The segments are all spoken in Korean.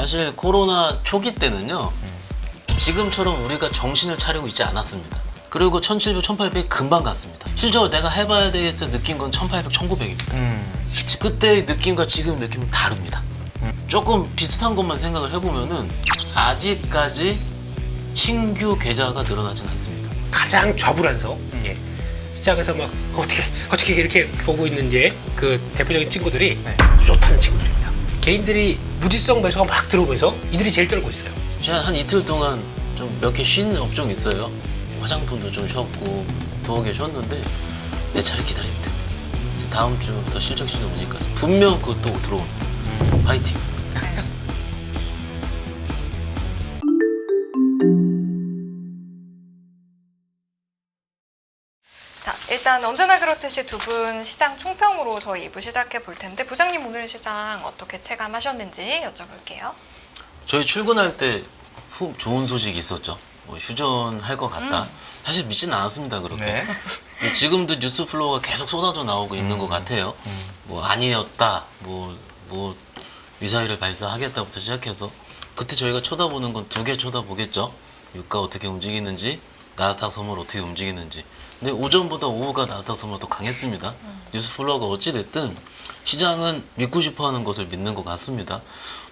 사실 코로나 초기 때는요. 지금처럼 우리가 정신을 차리고 있지 않았습니다. 그리고 1700, 1800이 금방 갔습니다. 실제로 내가 해봐야 되겠다 느낀 건 1800, 1900입니다. 그때의 느낌과 지금 느낌은 다릅니다. 조금 비슷한 것만 생각을 해보면은 아직까지 신규 계좌가 늘어나진 않습니다. 가장 좌불안석. 예. 시장에서 막 어떻게 이렇게 보고 있는 그 대표적인 친구들이 숏하는 친구들입니다. 개인들이 무지성 매수가 막 들어오면서 이들이 제일 떨고 있어요. 제가 한 이틀 동안 좀 몇 개 쉰 업종이 있어요. 화장품도 좀 쉬었고 두어 개 쉬었는데 내 차례 기다립니다. 다음 주부터 실적 시즌 오니까 분명 그것도 들어옵니다. 파이팅! 자, 일단 언제나 그렇듯이 두 분 시장 총평으로 저희 2부 시작해 볼 텐데 부장님 오늘 시장 어떻게 체감하셨는지 여쭤볼게요. 저희 출근할 때 좋은 소식이 있었죠. 뭐 휴전할 것 같다. 사실 믿지는 않았습니다, 그렇게. 네. 근데 지금도 뉴스 플로우가 계속 쏟아져 나오고 있는 것 같아요. 뭐 아니었다, 뭐 미사일을 발사하겠다부터 시작해서 그때 저희가 쳐다보는 건 두 개 쳐다보겠죠. 유가 어떻게 움직이는지, 나스닥 선물 어떻게 움직이는지. 근데 오전보다 오후가 나스닥 선물 더 강했습니다. 뉴스 플로우가 어찌됐든 시장은 믿고 싶어하는 것을 믿는 것 같습니다.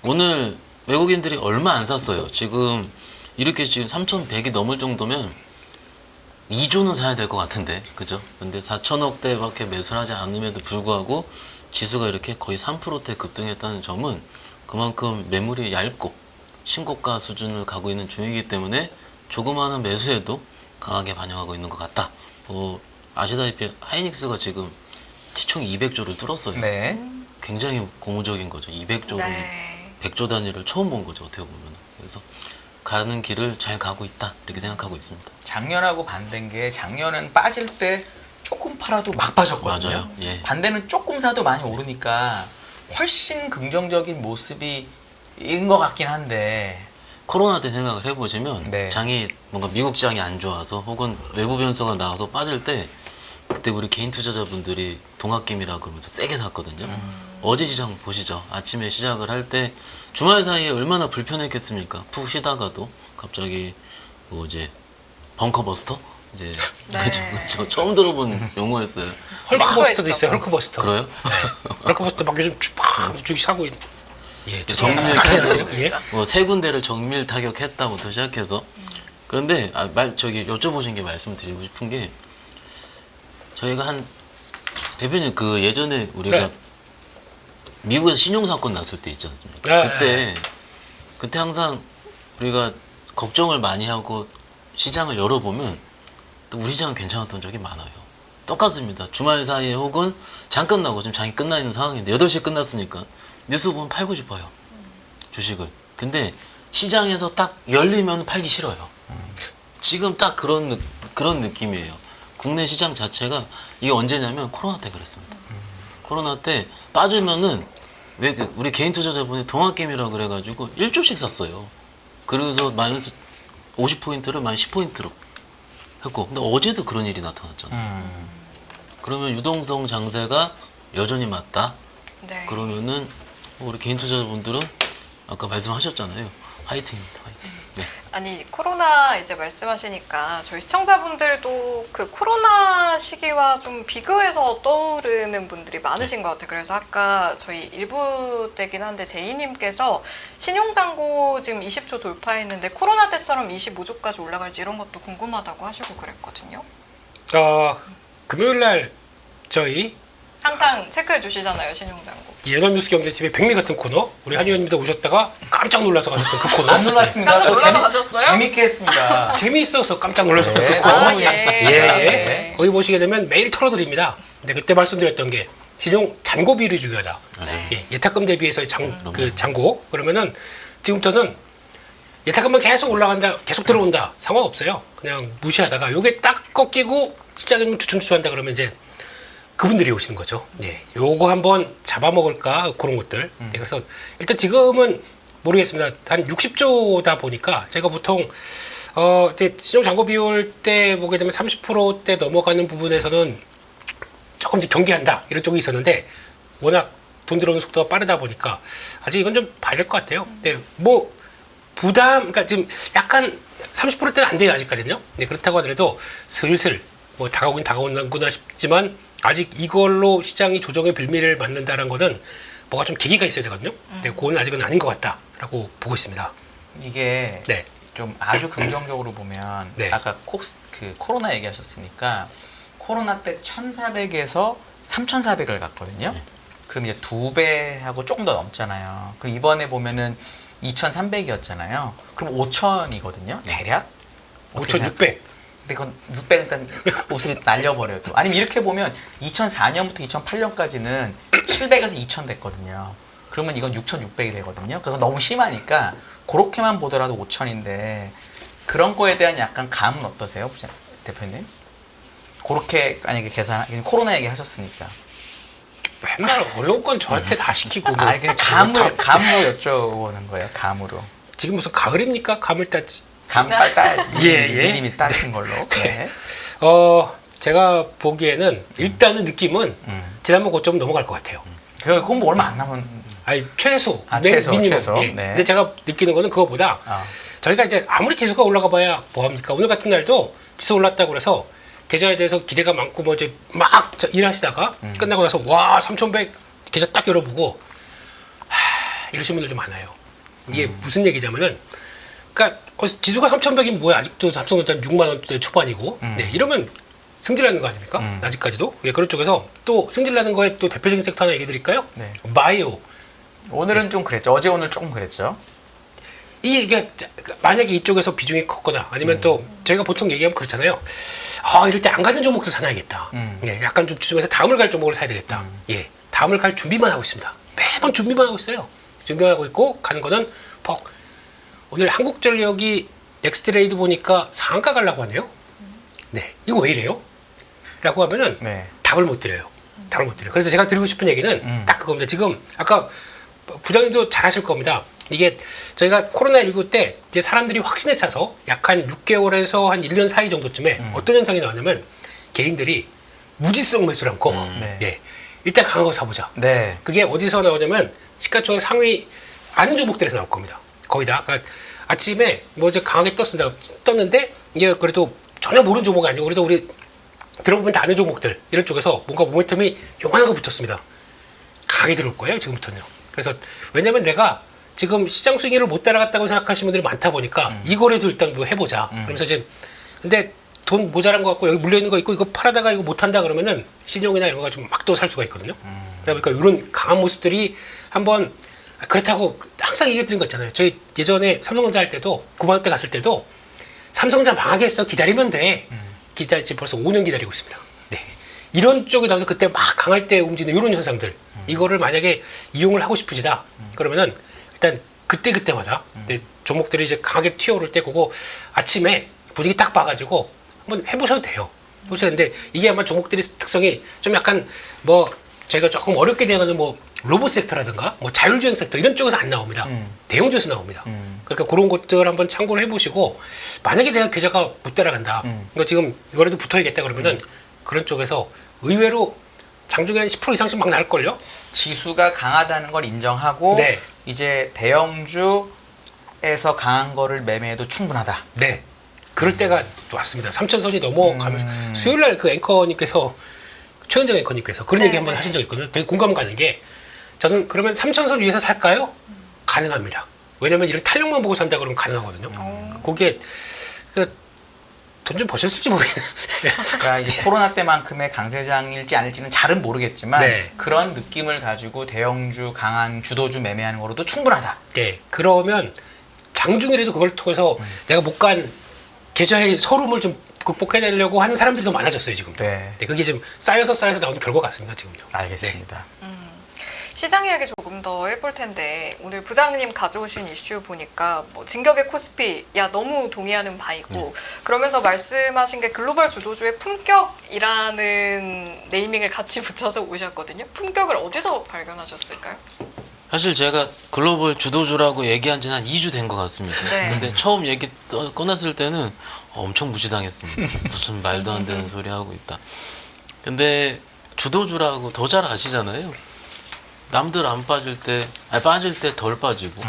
오늘 외국인들이 얼마 안 샀어요. 지금 이렇게 지금 3,100이 넘을 정도면 2조는 사야 될 것 같은데, 그죠? 근데 4천억대밖에 매수를 하지 않음에도 불구하고 지수가 이렇게 거의 3%대 급등했다는 점은 그만큼 매물이 얇고 신고가 수준을 가고 있는 중이기 때문에 조그마한 매수에도 강하게 반영하고 있는 것 같다. 아시다시피 하이닉스가 지금 시총 200조를 뚫었어요. 네. 굉장히 고무적인 거죠. 200조를 네. 100조 단위를 처음 본 거죠, 어떻게 보면. 그래서 가는 길을 잘 가고 있다, 이렇게 생각하고 있습니다. 작년하고 반대인 게 작년은 빠질 때 조금 팔아도 막 빠졌거든요. 맞아요. 예. 반대는 조금 사도 많이 오르니까 훨씬 긍정적인 모습이 인 것 같긴 한데. 코로나 때 생각을 해보시면 네. 장이 뭔가 미국 장이 안 좋아서 혹은 외부 변수가 나와서 빠질 때 그때 우리 개인 투자자분들이 동학김이라 그러면서 세게 샀거든요. 어제 시장 보시죠. 아침에 시작을 할 때 주말 사이에 얼마나 불편했겠습니까? 푹 쉬다가도 갑자기 뭐 이제 벙커버스터? 이제 네. 그죠. 처음 들어본 용어였어요. 헐크버스터도 막소했죠. 있어요. 헐크버스터. 그래요? 헐크버스터 막 요즘 쭉 사고 있는. 예, 정밀 타격했어요. 타격. 예. 뭐 세 군데를 정밀 타격했다부터 시작해서 그런데 여쭤보신 게 말씀드리고 싶은 게 저희가 한 대표님 그 예전에 우리가 네. 미국에서 신용 사건 났을 때 있지 않습니까? 네. 그때 항상 우리가 걱정을 많이 하고 시장을 열어보면 또 우리 시장은 괜찮았던 적이 많아요. 똑같습니다. 주말 사이에 혹은 장 끝나고 지금 장이 끝나 있는 상황인데 8시에 끝났으니까 뉴스 보면 팔고 싶어요. 주식을. 근데 시장에서 딱 열리면 팔기 싫어요. 지금 딱 그런 느낌이에요. 국내 시장 자체가 이게 언제냐면 코로나 때 그랬습니다. 코로나 때 빠지면은 왜 우리 개인 투자자분이 동학개미라고 그래가지고 1조씩 샀어요. 그래서 마이너스 50포인트를 마이너스 10포인트로 했고 근데 어제도 그런 일이 나타났잖아요. 그러면 유동성 장세가 여전히 맞다. 네. 그러면은 우리 개인 투자자분들은 아까 말씀하셨잖아요. 화이팅입니다. 화이팅. 네. 아니 코로나 이제 말씀하시니까 저희 시청자분들도 그 코로나 시기와 좀 비교해서 떠오르는 분들이 많으신 것 같아요. 그래서 아까 저희 일부 때긴 한데 제이님께서 신용잔고 지금 20조 돌파했는데 코로나 때처럼 25조까지 올라갈지 이런 것도 궁금하다고 하시고 그랬거든요. 금요일 날 저희 항상 체크해 주시잖아요, 신용잔고. 연합뉴스 경제TV의 백미 같은 코너 우리 한 의원님도 오셨다가 깜짝 놀라서 가셨던 그 코너. 안 놀랐습니다. 깜짝 저 놀라셨어요? 재밌게 했습니다. 재미있어서 깜짝 놀라셨던 네. 그 코너. 너무 재밌었습니다. 예. 거기 보시게 되면 매일 털어드립니다. 근데 그때 말씀드렸던 게 신용 잔고 비율이 중요하다. 맞아요. 예, 예탁금 대비해서의 그 잔고. 그러면은 지금부터는 예탁금만 계속 올라간다, 계속 들어온다. 상관없어요. 그냥 무시하다가 요게 딱 꺾이고 시장에 주춤주춤한다 그러면 이제 그분들이 오시는 거죠. 네, 요거 한번 잡아먹을까 그런 것들. 네, 그래서 일단 지금은 모르겠습니다. 한 60조다 보니까 제가 보통 이제 신용 잔고 비율 때 보게 되면 30%대 넘어가는 부분에서는 조금 이제 경계한다 이런 쪽이 있었는데 워낙 돈 들어오는 속도가 빠르다 보니까 아직 이건 좀 봐야 될 것 같아요. 네, 뭐 부담, 그러니까 지금 약간 30%대는 안 돼요 아직까지는요. 네, 그렇다고 하더라도 슬슬 뭐 다가오는구나 싶지만 아직 이걸로 시장이 조정의 빌미를 맞는다는 거는 뭐가 좀 계기가 있어야 되거든요. 네, 그건 아직은 아닌 것 같다라고 보고 있습니다. 이게 네. 좀 아주 긍정적으로 보면 네. 아까 코로나 얘기하셨으니까 코로나 때 1,400에서 3,400을 갔거든요. 그럼 이제 2배하고 조금 더 넘잖아요. 그럼 이번에 보면은 2,300이었잖아요. 그럼 5,000이거든요. 대략 5,600. 근데 그건 600 일단 옷을 날려버려도 아니면 이렇게 보면 2004년부터 2008년까지는 700에서 2000 됐거든요. 그러면 이건 6600이 되거든요. 그건 너무 심하니까 그렇게만 보더라도 5000인데 그런 거에 대한 약간 감은 어떠세요, 대표님? 그렇게 만약에 코로나 얘기 하셨으니까. 맨날 어려운 건 저한테 다 시키고 뭐 아, 그냥 감으로 여쭤보는 거예요. 감으로. 지금 무슨 가을입니까? 감을 따지. 감 따야지. 예. 미리미 따신 걸로. 네. 제가 보기에는 일단은 느낌은 지난번 고점 넘어갈 것 같아요. 그건 뭐 얼마 안 남은. 아니 최소, 최소. 예. 네. 근데 제가 느끼는 거는 그거보다 저희가 이제 아무리 지수가 올라가봐야 뭐합니까? 오늘 같은 날도 지수 올랐다고 그래서 계좌에 대해서 기대가 많고 뭐 이제 막 일하시다가 끝나고 나서 와 3,100 계좌 딱 열어보고 이러신 분들도 많아요. 이게 무슨 얘기냐면은 그러니까 지수가 3,100이면 뭐야 아직도 삼성전자 6만 원대 초반이고 네, 이러면 승질나는 거 아닙니까? 아직까지도 예, 그런 쪽에서 또 승질나는 거에 또 대표적인 섹터 하나 얘기 드릴까요? 네. 바이오. 오늘은 좀 그랬죠. 어제 오늘 조금 그랬죠. 이게 만약에 이쪽에서 비중이 컸거나 아니면 또 저희가 보통 얘기하면 그렇잖아요. 이럴 때 안 가는 종목도 사놔야겠다. 예, 약간 좀 주중에서 다음을 갈 종목을 사야 되겠다. 예, 다음을 갈 준비만 하고 있습니다. 매번 준비만 하고 있어요. 준비하고 있고 가는 거는 오늘 한국전력이 넥스트레이드 보니까 상한가 가려고 하네요. 네, 이거 왜 이래요? 라고 하면은 네. 답을 못 드려요. 답을 못 드려요. 그래서 제가 드리고 싶은 얘기는 딱 그겁니다. 지금 아까 부장님도 잘 하실 겁니다. 이게 저희가 코로나19 때 이제 사람들이 확신에 차서 약 한 6개월에서 한 1년 사이 정도쯤에 어떤 현상이 나왔냐면 개인들이 무지성 매수를 않고 네. 일단 강한 거 사보자. 네. 그게 어디서 나오냐면 시가총액 상위 아는 종목들에서 나올 겁니다. 거의 다. 그러니까 아침에 뭐 이제 강하게 떴는데 이게 그래도 전혀 모르는 종목이 아니고 그래도 우리 들어보면 다 아는 종목들 이런 쪽에서 뭔가 모멘텀이 요만한 거 붙었습니다. 강하게 들어올 거예요 지금부터는요. 그래서 왜냐면 내가 지금 시장 수익률을 못 따라갔다고 생각하시는 분들이 많다 보니까 이거라도 일단 뭐 해보자. 그러면서 이제 근데 돈 모자란 거 같고 여기 물려있는 거 있고 이거 팔아다가 이거 못한다 그러면은 신용이나 이런 거 가지고 막 또 살 수가 있거든요. 그러니까 이런 강한 모습들이 한번 그렇다고 항상 얘기해드린 거 있잖아요. 저희 예전에 삼성전자 할 때도 9만 원대 갔을 때도 삼성전자 망하게 했어 기다리면 돼. 지금 벌써 5년 기다리고 있습니다. 네. 이런 쪽에 나와서 그때 막 강할 때 움직이는 이런 현상들 이거를 만약에 이용을 하고 싶으시다 그러면은 일단 그때마다 종목들이 이제 강하게 튀어오를 때 그거 아침에 분위기 딱 봐가지고 한번 해보셔도 돼요. 해보셔도 되는데 이게 아마 종목들이 특성이 좀 약간 뭐 저희가 조금 어렵게 대응하는 뭐 로봇 섹터라든가 뭐 자율주행 섹터 이런 쪽에서 안 나옵니다. 대형주에서 나옵니다. 그러니까 그런 것들 한번 참고를 해보시고 만약에 내가 계좌가 못 따라간다. 그러니까 지금 이거라도 붙어야겠다 그러면은 그런 쪽에서 의외로 장중에 한 10% 이상씩 막 날걸요? 지수가 강하다는 걸 인정하고 네. 이제 대형주에서 강한 거를 매매해도 충분하다. 네. 그럴 때가 왔습니다. 3,000선이 넘어가면서 수요일날 그 앵커님께서 최은정 앵커님께서 그런 얘기 한번 하신 적이 있거든요. 되게 공감 가는 게 저는 그러면 3,000선 위에서 살까요? 가능합니다. 왜냐면 이런 탄력만 보고 산다 그러면 가능하거든요. 거기에 돈 좀 버셨을지 모르겠네요. 그러니까 이게 코로나 때만큼의 강세장일지 아닐지는 잘은 모르겠지만 네. 그런 느낌을 가지고 대형주 강한 주도주 매매하는 거로도 충분하다. 네. 그러면 장중이라도 그걸 통해서 내가 못 간 계좌의 서름을 좀 극복해내려고 하는 사람들이 더 많아졌어요 지금. 네. 네. 그게 지금 쌓여서 나오는 결과 같습니다 지금요. 알겠습니다. 시장 이야기 조금 더 해볼 텐데 오늘 부장님 가져오신 이슈 보니까 뭐 진격의 코스피 야 너무 동의하는 바이고 그러면서 말씀하신 게 글로벌 주도주의 품격이라는 네이밍을 같이 붙여서 오셨거든요. 품격을 어디서 발견하셨을까요? 사실 제가 글로벌 주도주라고 얘기한 지는 한 2주 된 것 같습니다. 네. 근데 처음 얘기 꺼냈을 때는 엄청 무시당했습니다. 무슨 말도 안 되는 소리 하고 있다. 근데 주도주라고 더 잘 아시잖아요. 남들 안 빠질 때, 아니 빠질 때 덜 빠지고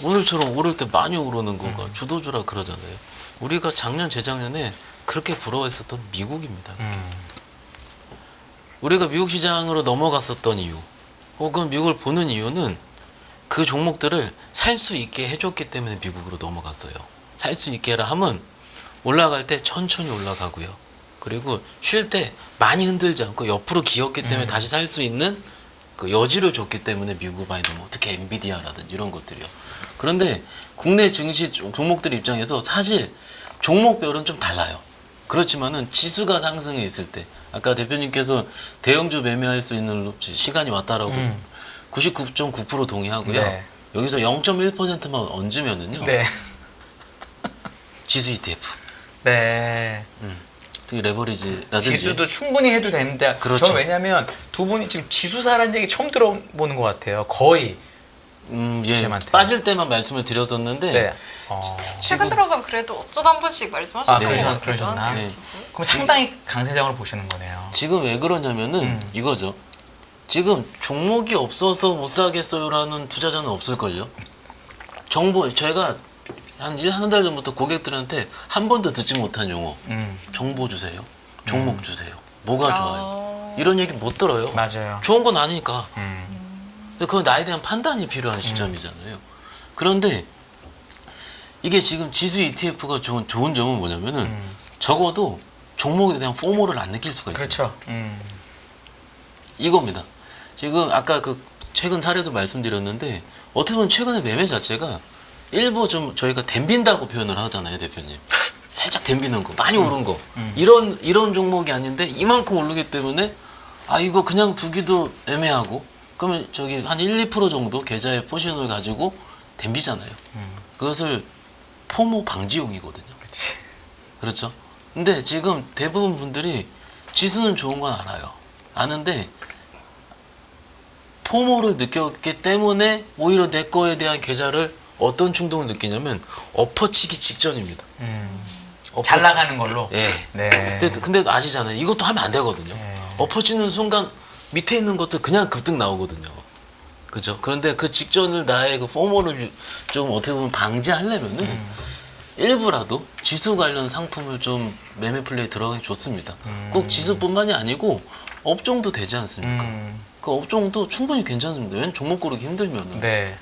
오늘처럼 오를 때 많이 오르는 거가 주도주라 그러잖아요. 우리가 작년 재작년에 그렇게 부러워했었던 미국입니다. 우리가 미국 시장으로 넘어갔었던 이유, 혹은 미국을 보는 이유는 그 종목들을 살 수 있게 해줬기 때문에 미국으로 넘어갔어요. 살 수 있게 해라 하면 올라갈 때 천천히 올라가고요. 그리고 쉴 때 많이 흔들지 않고 옆으로 기었기 때문에 다시 살 수 있는 그 여지를 줬기 때문에 미국 많이 넘어. 특히 엔비디아라든지 이런 것들이요. 그런데 국내 증시 종목들 입장에서 사실 종목별은 좀 달라요. 그렇지만은 지수가 상승해 있을 때, 아까 대표님께서 대형주 매매할 수 있는 시간이 왔다라고 99.9% 동의하고요. 네. 여기서 0.1%만 얹으면은요. 네. 지수 ETF, 네. 특히 레버리지라든지 지수도 충분히 해도 됩니다. 그렇죠. 저는 왜냐하면 두 분이 지금 지수사라는 얘기 처음 들어보는 것 같아요. 거의. 예, 쌤한테. 빠질 때만 말씀을 드렸었는데 네. 최근 들어선 그래도 어쩌다 한 번씩 말씀하셨던 네. 것 같기도 그러셨나? 한데요, 네. 지수. 그럼 상당히 강세장으로 보시는 거네요. 지금 왜 그러냐면은 이거죠. 지금 종목이 없어서 못 사겠어요라는 투자자는 없을걸요. 정보 제가 한 달 전부터 고객들한테 한 번도 듣지 못한 용어. 정보 주세요. 종목 주세요. 뭐가 좋아요. 이런 얘기 못 들어요. 맞아요. 좋은 건 아니까. 근데 그건 나에 대한 판단이 필요한 시점이잖아요. 그런데 이게 지금 지수 ETF가 좋은 점은 뭐냐면은 적어도 종목에 대한 포모를 안 느낄 수가 있어요. 그렇죠. 이겁니다. 지금 아까 그 최근 사례도 말씀드렸는데 어떻게 보면 최근에 매매 자체가 일부 좀 저희가 댐빈다고 표현을 하잖아요, 대표님. 살짝 댐비는 거, 많이 오른 거. 이런 종목이 아닌데 이만큼 오르기 때문에 아 이거 그냥 두기도 애매하고 그러면 저기 한 1, 2% 정도 계좌의 포지션을 가지고 댐비잖아요. 그것을 포모 방지용이거든요. 그렇지. 그렇죠? 근데 지금 대부분 분들이 지수는 좋은 건 알아요. 아는데 포모를 느꼈기 때문에 오히려 내 거에 대한 계좌를 어떤 충동을 느끼냐면 엎어치기 직전입니다. 잘 나가는 걸로. 예. 네. 근데 아시잖아요. 이것도 하면 안 되거든요. 네. 엎어치는 순간 밑에 있는 것도 그냥 급등 나오거든요. 그죠? 그런데 그 직전을 나의 그 포모를 좀 어떻게 보면 방지하려면은 일부라도 지수 관련 상품을 좀 매매 플레이 들어가기 좋습니다. 꼭 지수뿐만이 아니고 업종도 되지 않습니까? 그 업종도 충분히 괜찮습니다. 왜냐면 종목 고르기 힘들면은. 네.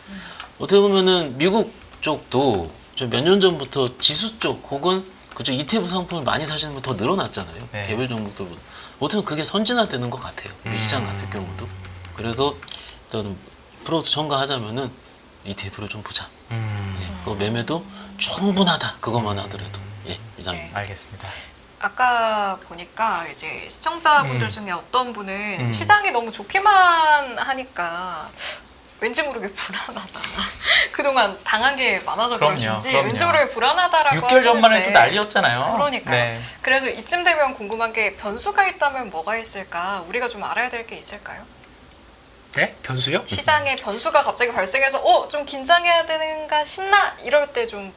어떻게 보면은 미국 쪽도 몇 년 전부터 지수 쪽 혹은 그쪽 ETF 상품을 많이 사시는 분 더 늘어났잖아요. 네. 개별 종목들보다. 어떻게 보면 그게 선진화되는 것 같아요. 우리 시장 같은 경우도. 그래서 일단 플러스 첨가하자면은 ETF를 좀 보자. 예, 그 매매도 충분하다. 그것만 하더라도. 예, 이상입니다. 네. 알겠습니다. 아까 보니까 이제 시청자분들 중에 어떤 분은 시장이 너무 좋기만 하니까 왠지 모르게 불안하다. 그동안 당한 게 많아서 그럼요, 그러신지 그럼요. 왠지 모르게 불안하다라고 6개월 전만 해도 하시는데 난리였잖아요. 그러니까요. 네. 그래서 이쯤 되면 궁금한 게 변수가 있다면 뭐가 있을까? 우리가 좀 알아야 될 게 있을까요? 네? 변수요? 시장에 변수가 갑자기 발생해서 좀 긴장해야 되는가 싶나? 이럴 때 좀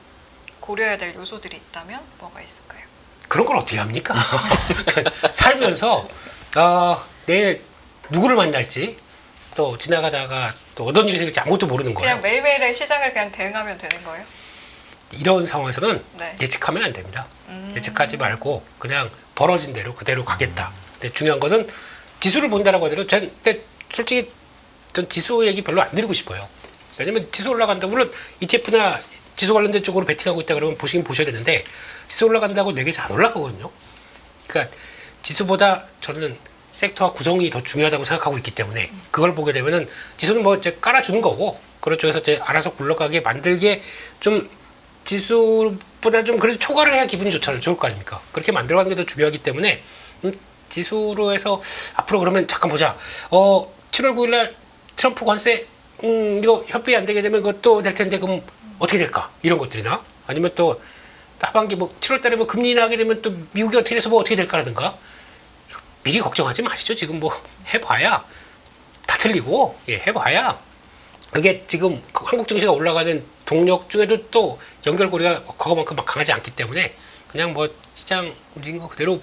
고려해야 될 요소들이 있다면 뭐가 있을까요? 그런 걸 어떻게 합니까? 살면서 내일 누구를 만날지 또 지나가다가 또 어떤 일이 생길지 아무것도 모르는 거예요. 그냥 매일매일의 시장을 그냥 대응하면 되는 거예요? 이런 상황에서는 네. 예측하면 안 됩니다. 예측하지 말고 그냥 벌어진 대로 그대로 가겠다. 근데 중요한 것은 지수를 본다라고 하더라도 근데 솔직히 전 지수 얘기 별로 안 드리고 싶어요. 왜냐면 지수 올라간다. 물론 ETF나 지수 관련된 쪽으로 베팅하고 있다 그러면 보시긴 보셔야 되는데 지수 올라간다고 내게 잘 안 올라가거든요. 그러니까 지수보다 저는 섹터와 구성이 더 중요하다고 생각하고 있기 때문에 그걸 보게 되면은 지수는 뭐 이제 깔아주는 거고 그렇죠. 해서 이제 알아서 굴러가게 만들게 좀 지수보다 좀 그래도 초과를 해야 기분이 좋잖아요. 좋을 거 아닙니까? 그렇게 만들어가는 게 더 중요하기 때문에 지수로 해서 앞으로 그러면 잠깐 보자. 7월 9일날 트럼프 관세 이거 협의가 안 되게 되면 그것도 될 텐데 그럼 어떻게 될까? 이런 것들이나 아니면 또 하반기 뭐 7월달에 뭐 금리 인하하게 되면 또 미국이 어떻게 돼서 뭐 어떻게 될까라든가 미리 걱정하지 마시죠. 지금 뭐 해봐야 다 틀리고 해봐야 그게 지금 한국 증시가 올라가는 동력 중에도 또 연결고리가 그거만큼 막 강하지 않기 때문에 그냥 뭐 시장 움직인 거 그대로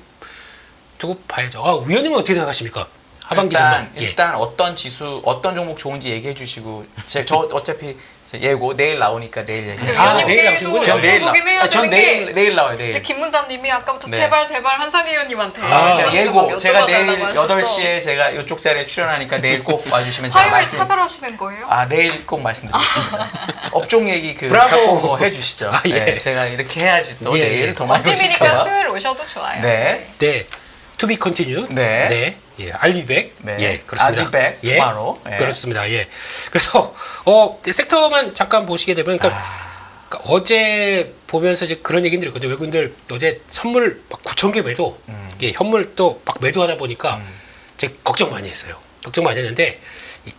두고 봐야죠. 위원님은 어떻게 생각하십니까? 하반기 전망. 일단 어떤 지수, 어떤 종목 좋은지 얘기해 주시고 저 어차피 예고 내일 나오니까 내일 얘기해. 내일 나오시는군요. 전 내일 여쭤보긴 해야 전 되는 게 내일 나와요. 내일. 근데 김문자님이 아까부터 네. 제발 한상희 의원님한테 제가 이런 예고 거 제가 여쭤봐달라고 내일 하셔서 8시에 제가 이쪽 자리에 출연하니까 내일 꼭 와주시면 제가 화요일 말씀. 차별하시는 거예요? 내일 꼭 말씀드리겠습니다. 업종 얘기 브라보. 갖고 해주시죠. 예. 네, 제가 이렇게 해야지 또 예. 내일 더 많이 어팀이니까 오실까봐. 수요일 오셔도 좋아요. 네. 네. To be continued. 네. 예. 알비백. 네. 예, 그렇습니다. 알비백 예. tomorrow. 예. 그렇습니다. 예. 그래서 섹터만 잠깐 보시게 되면 그러니까 어제 보면서 이제 그런 얘기를 드렸거든요. 외국인들 어제 선물 막 9,000개 매도, 예, 현물 또 막 매도하다 보니까 이제 걱정 많이 했어요. 걱정 많이 했는데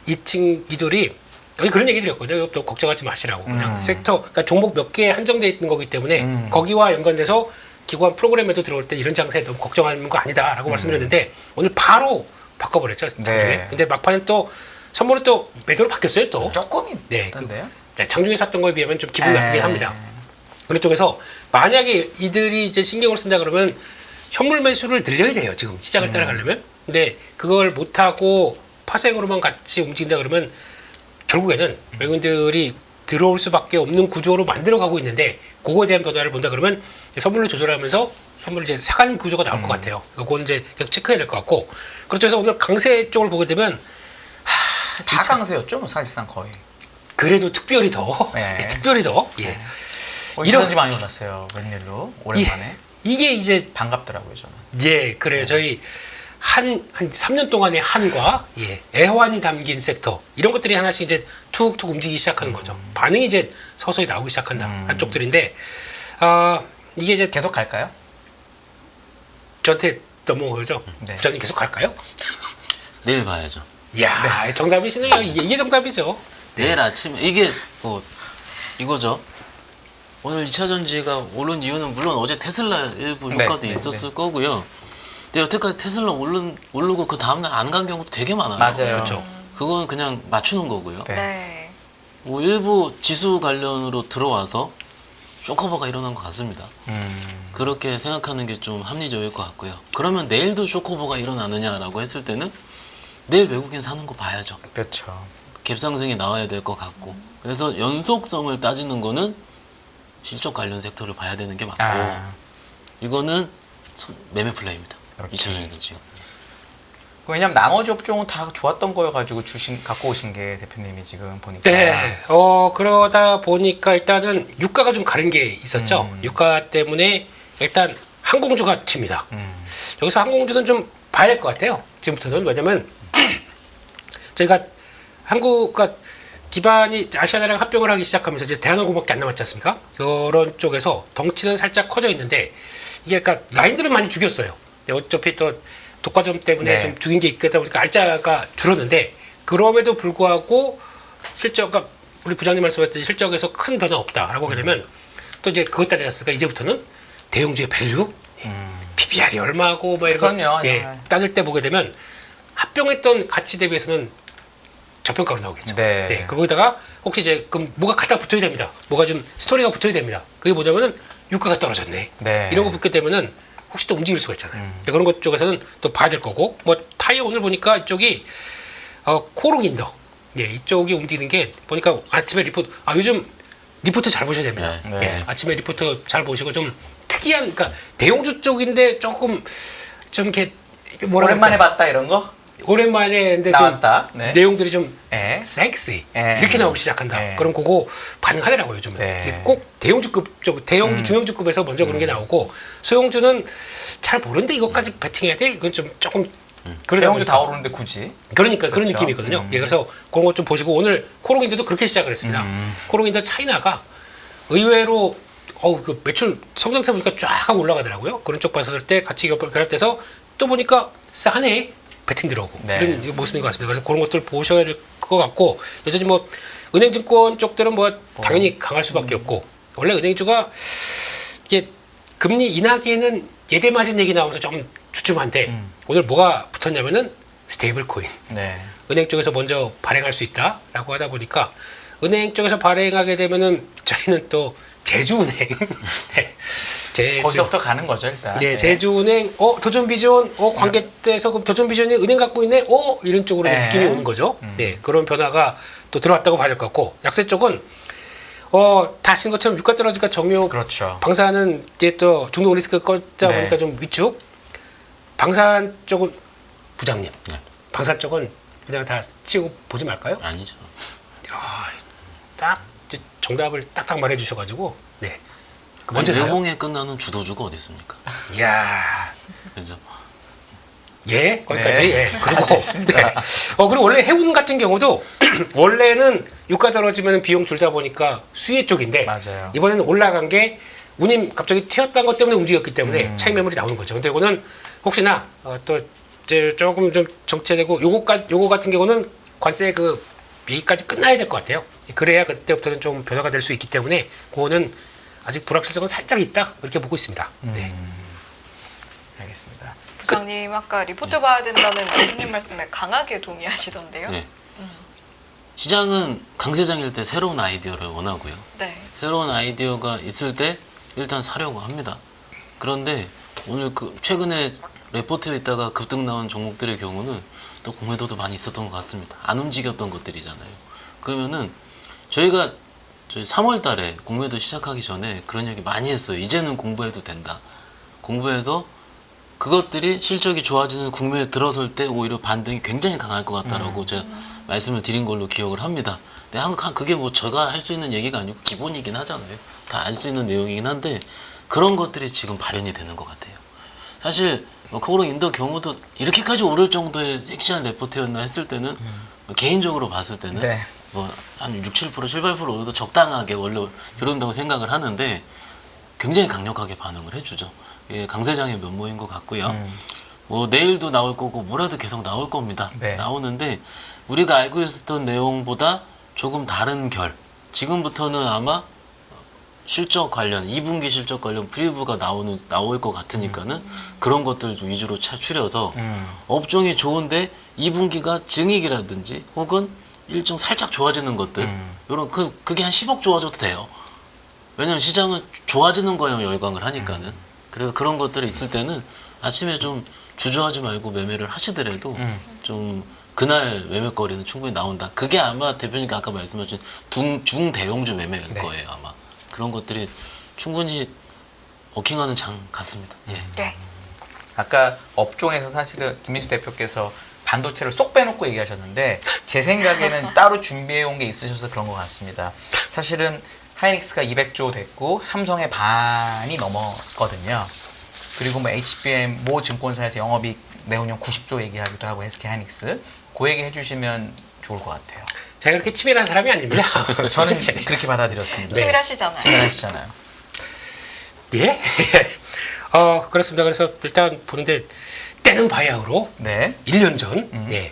이들이 어제 그런 얘기 드렸거든요. 또 걱정하지 마시라고. 그냥 섹터, 그러니까 종목 몇 개에 한정돼 있는 거기 때문에 거기와 연관돼서 기관 프로그램에도 들어올 때 이런 장세에 너무 걱정하는 거 아니다라고 말씀드렸는데 오늘 바로 바꿔버렸죠. 장중에. 네. 근데 막판에 또 선물은 또 매도로 바뀌었어요. 또. 조금이 네, 있던데요. 장중에 샀던 거에 비하면 좀 기분 나쁘긴 합니다. 그런 쪽에서 만약에 이들이 이제 신경을 쓴다 그러면 현물 매수를 늘려야 돼요. 지금 시장을 따라가려면. 근데 그걸 못하고 파생으로만 같이 움직인다 그러면 결국에는 외국인들이 들어올 수밖에 없는 구조로 만들어가고 있는데 그거에 대한 변화를 본다 그러면 이제 선물로 조절하면서 선물을 이제 사가는 구조가 나올 것 같아요. 그건 이제 계속 체크해야 될 것 같고 그렇죠. 그래서 오늘 강세 쪽을 보게 되면 다 강세였죠, 뭐 사실상 거의. 그래도 특별히 더 네. 예, 특별히 더 예. 이런지 많이 올랐어요. 웬일로 오랜만에. 이게 이제 반갑더라고요 저는. 예 그래요. 저희 한 3년 동안의 한과 애환이 담긴 섹터 이런 것들이 하나씩 이제 툭툭 움직이기 시작하는 거죠. 반응이 이제 서서히 나오기 시작한다 한쪽들인데 이게 이제 계속 갈까요? 저한테 넘어오죠. 네. 부장님 계속 갈까요? 내일 봐야죠. 이야 정답이시네요. 이게 정답이죠. 내일 아침에 이게 뭐 이거죠. 오늘 2차 전지가 오른 이유는 물론 어제 테슬라 일부 네, 효과도 네, 있었을 거고요. 근데 여태까지 테슬라 오르고 그 다음날 안 간 경우도 되게 많아요. 맞아요. 그렇죠. 그건 그냥 맞추는 거고요. 네. 네. 뭐 일부 지수 관련으로 들어와서 쇼커버가 일어난 것 같습니다. 그렇게 생각하는 게 좀 합리적일 것 같고요. 그러면 내일도 쇼커버가 일어나느냐라고 했을 때는 내일 외국인 사는 거 봐야죠. 그렇죠. 갭상승이 나와야 될 것 같고 그래서 연속성을 따지는 거는 실적 관련 섹터를 봐야 되는 게 맞고 이거는 매매 플레이입니다. 오케이. 2차전에는 지금. 왜냐면 나머지 업종은 다 좋았던 거여가지고 갖고 오신 게 대표님이 지금 보니까. 네. 그러다 보니까 일단은 유가가 좀 가른 게 있었죠. 유가 때문에 일단 항공주가 튑니다. 여기서 항공주는 좀 봐야 될 것 같아요. 지금부터는. 왜냐면 저희가 한국과 기반이 아시아나라랑 합병을 하기 시작하면서 이제 대한항공밖에 안 남았지 않습니까? 그런 쪽에서 덩치는 살짝 커져 있는데 이게 그러니까 라인들은 많이 죽였어요. 어차피 또 독과점 때문에 네. 좀 죽인 게 있다 보니까 알짜가 줄었는데 그럼에도 불구하고 실적, 그러니까 우리 부장님 말씀하셨듯이 실적에서 큰 변화 없다라고 하게 되면 또 이제 그것 따지지 않습니까? 이제부터는 대형주의 밸류, PBR이 얼마고 뭐 이런 거 그럼요. 따질 때 보게 되면 합병했던 가치 대비해서는 저평가로 나오겠죠. 네. 그거에다가 혹시 이제 그럼 뭐가 갖다 붙어야 됩니다. 뭐가 좀 스토리가 붙어야 됩니다. 그게 뭐냐면은 유가가 떨어졌네. 네. 이런 거 붙게 되면은 혹시 또 움직일 수가 있잖아요. 그런 것 쪽에서는 또 봐야 될 거고 뭐 타이어 오늘 보니까 이쪽이 코롱인더 이쪽이 움직이는 게 보니까 아침에 리포트 요즘 리포트 잘 보셔야 됩니다. 네. 아침에 리포트 잘 보시고 좀 특이한 그러니까 대형주 쪽인데 조금 좀 이렇게 뭐라 오랜만에 그럴까요? 봤다 이런 거? 오랜만에 근데 나왔다. 좀 네. 내용들이 좀 예. 섹시 예. 이렇게 나오기 시작한다. 예. 그럼 그거 반응하더라고요 요즘은. 네. 꼭 대형주급 쪽, 대형주, 중형주급에서 먼저 그런 게 나오고 소형주는 잘 모르는데 이것까지 베팅해야 돼? 이건 좀 조금 그러다 대형주 다 보니까. 오르는데 굳이. 그러니까 그런 그렇죠. 느낌이거든요. 그래서 그런 것 좀 보시고 오늘 코롱인더도 그렇게 시작을 했습니다. 코롱인더 차이나가 의외로 그 매출 성장세 보니까 쫙 하고 올라가더라고요. 그런 쪽 봤을 때 같이 결합돼서 또 보니까 싸네. 배팅 들어오고 네. 이런 모습인 것 같습니다. 그래서 그런 것들 보셔야 될 것 같고 여전히 뭐 은행증권 쪽들은 뭐 당연히 강할 수밖에 없고 원래 은행주가 이게 금리 인하기에는 예대마진 얘기 나오면서 좀 주춤한데 오늘 뭐가 붙었냐면은 스테이블 코인. 네. 은행 쪽에서 먼저 발행할 수 있다라고 하다 보니까 은행 쪽에서 발행하게 되면은 저희는 또 제주은행 거기서부터 가는 거죠 일단. 네, 제주은행, 도전비전, 관계대에서 그럼 도전비전이 은행 갖고 있네, 이런 쪽으로 좀 네. 느낌이 오는 거죠. 네, 그런 변화가 또 들어왔다고 봐야 될 것 같고, 약세 쪽은 다 아시는 것처럼 유가 떨어지니까 정유 그렇죠. 방사는 이제 또 중동 리스크 꺼자 네. 보니까 좀 위축. 방산 쪽은 부장님, 네. 방산 쪽은 그냥 다 치우고 보지 말까요? 아니죠. 딱 이제 정답을 딱딱 말해주셔가지고, 네. 그 아니, 먼저 사요. 외봉에 끝나는 주도주가 어디 있습니까? 이야. 그죠? 예, 거기까지. 네. 예. 그리고 알겠습니다. 네. 그리고 원래 해운 같은 경우도 원래는 유가 떨어지면 비용 줄다 보니까 수혜 쪽인데 맞아요. 이번에는 올라간 게 운임 갑자기 튀었다는 것 때문에 움직였기 때문에 차익 매물이 나오는 거죠. 근데 이거는 혹시나 또 이제 조금 좀 정체되고 요거 같은 경우는 관세 그 얘기까지 끝나야 될 것 같아요. 그래야 그때부터는 좀 변화가 될 수 있기 때문에 그거는 아직 불확실성은 살짝 있다 이렇게 보고 있습니다. 네. 알겠습니다. 부장님 아까 리포트 봐야 된다는 대표님 말씀에 강하게 동의하시던데요. 네. 시장은 강세장일 때 새로운 아이디어를 원하고요. 네. 새로운 아이디어가 있을 때 일단 사려고 합니다. 그런데 오늘 그 최근에 레포트에 있다가 급등 나온 종목들의 경우는 또 공매도도 많이 있었던 것 같습니다. 안 움직였던 것들이잖아요. 그러면은 저희 3월 달에 공매도 시작하기 전에 그런 얘기 많이 했어요. 이제는 공부해도 된다. 공부해서 그것들이 실적이 좋아지는 국면에 들어설 때 오히려 반등이 굉장히 강할 것 같다라고 제가 말씀을 드린 걸로 기억을 합니다. 근데 항상 그게 뭐 제가 할 수 있는 얘기가 아니고 기본이긴 하잖아요. 다 알 수 있는 내용이긴 한데 그런 것들이 지금 발현이 되는 것 같아요. 사실 코오롱 인도 경우도 이렇게까지 오를 정도의 섹시한 레포트였나 했을 때는 개인적으로 봤을 때는 네. 뭐 한 6, 7%, 7, 8% 오르도 적당하게 원래 그런다고 생각을 하는데 굉장히 강력하게 반응을 해주죠. 예, 강세장의 면모인 것 같고요. 뭐 내일도 나올 거고 모레도 계속 나올 겁니다. 네. 나오는데 우리가 알고 있었던 내용보다 조금 다른 결. 지금부터는 아마 실적 관련 2분기 실적 관련 프리뷰가 나올 것 같으니까는 그런 것들 위주로 추려서 업종이 좋은데 2분기가 증익이라든지 혹은 일정 살짝 좋아지는 것들 요런 그게 한 10억 좋아져도 돼요. 왜냐면 시장은 좋아지는 거에 열광을 하니까는. 그래서 그런 것들이 있을 때는 아침에 좀 주저하지 말고 매매를 하시더라도 좀 그날 매매거리는 충분히 나온다. 그게 아마 대표님께 아까 말씀하신 중대형주 매매일 네. 거예요 아마. 그런 것들이 충분히 워킹하는 장 같습니다. 예. 네. 아까 업종에서 사실은 김민수 대표께서 반도체를 쏙 빼놓고 얘기하셨는데 제 생각에는 따로 준비해온 게 있으셔서 그런 것 같습니다. 사실은 하이닉스가 200조 됐고 삼성의 반이 넘었거든요. 그리고 뭐 HBM 모 증권사에서 영업이익 내후년 90조 얘기하기도 하고 SK 하이닉스 그 얘기 해주시면 좋을 것 같아요. 제가 그렇게 치밀한 사람이 아닙니다. 저는 그렇게 받아들였습니다. 네. 치밀하시잖아요. 치밀하시잖아요. 예? 그렇습니다. 그래서 일단 보는데 때는 바야흐로 네. 1년 전. 네.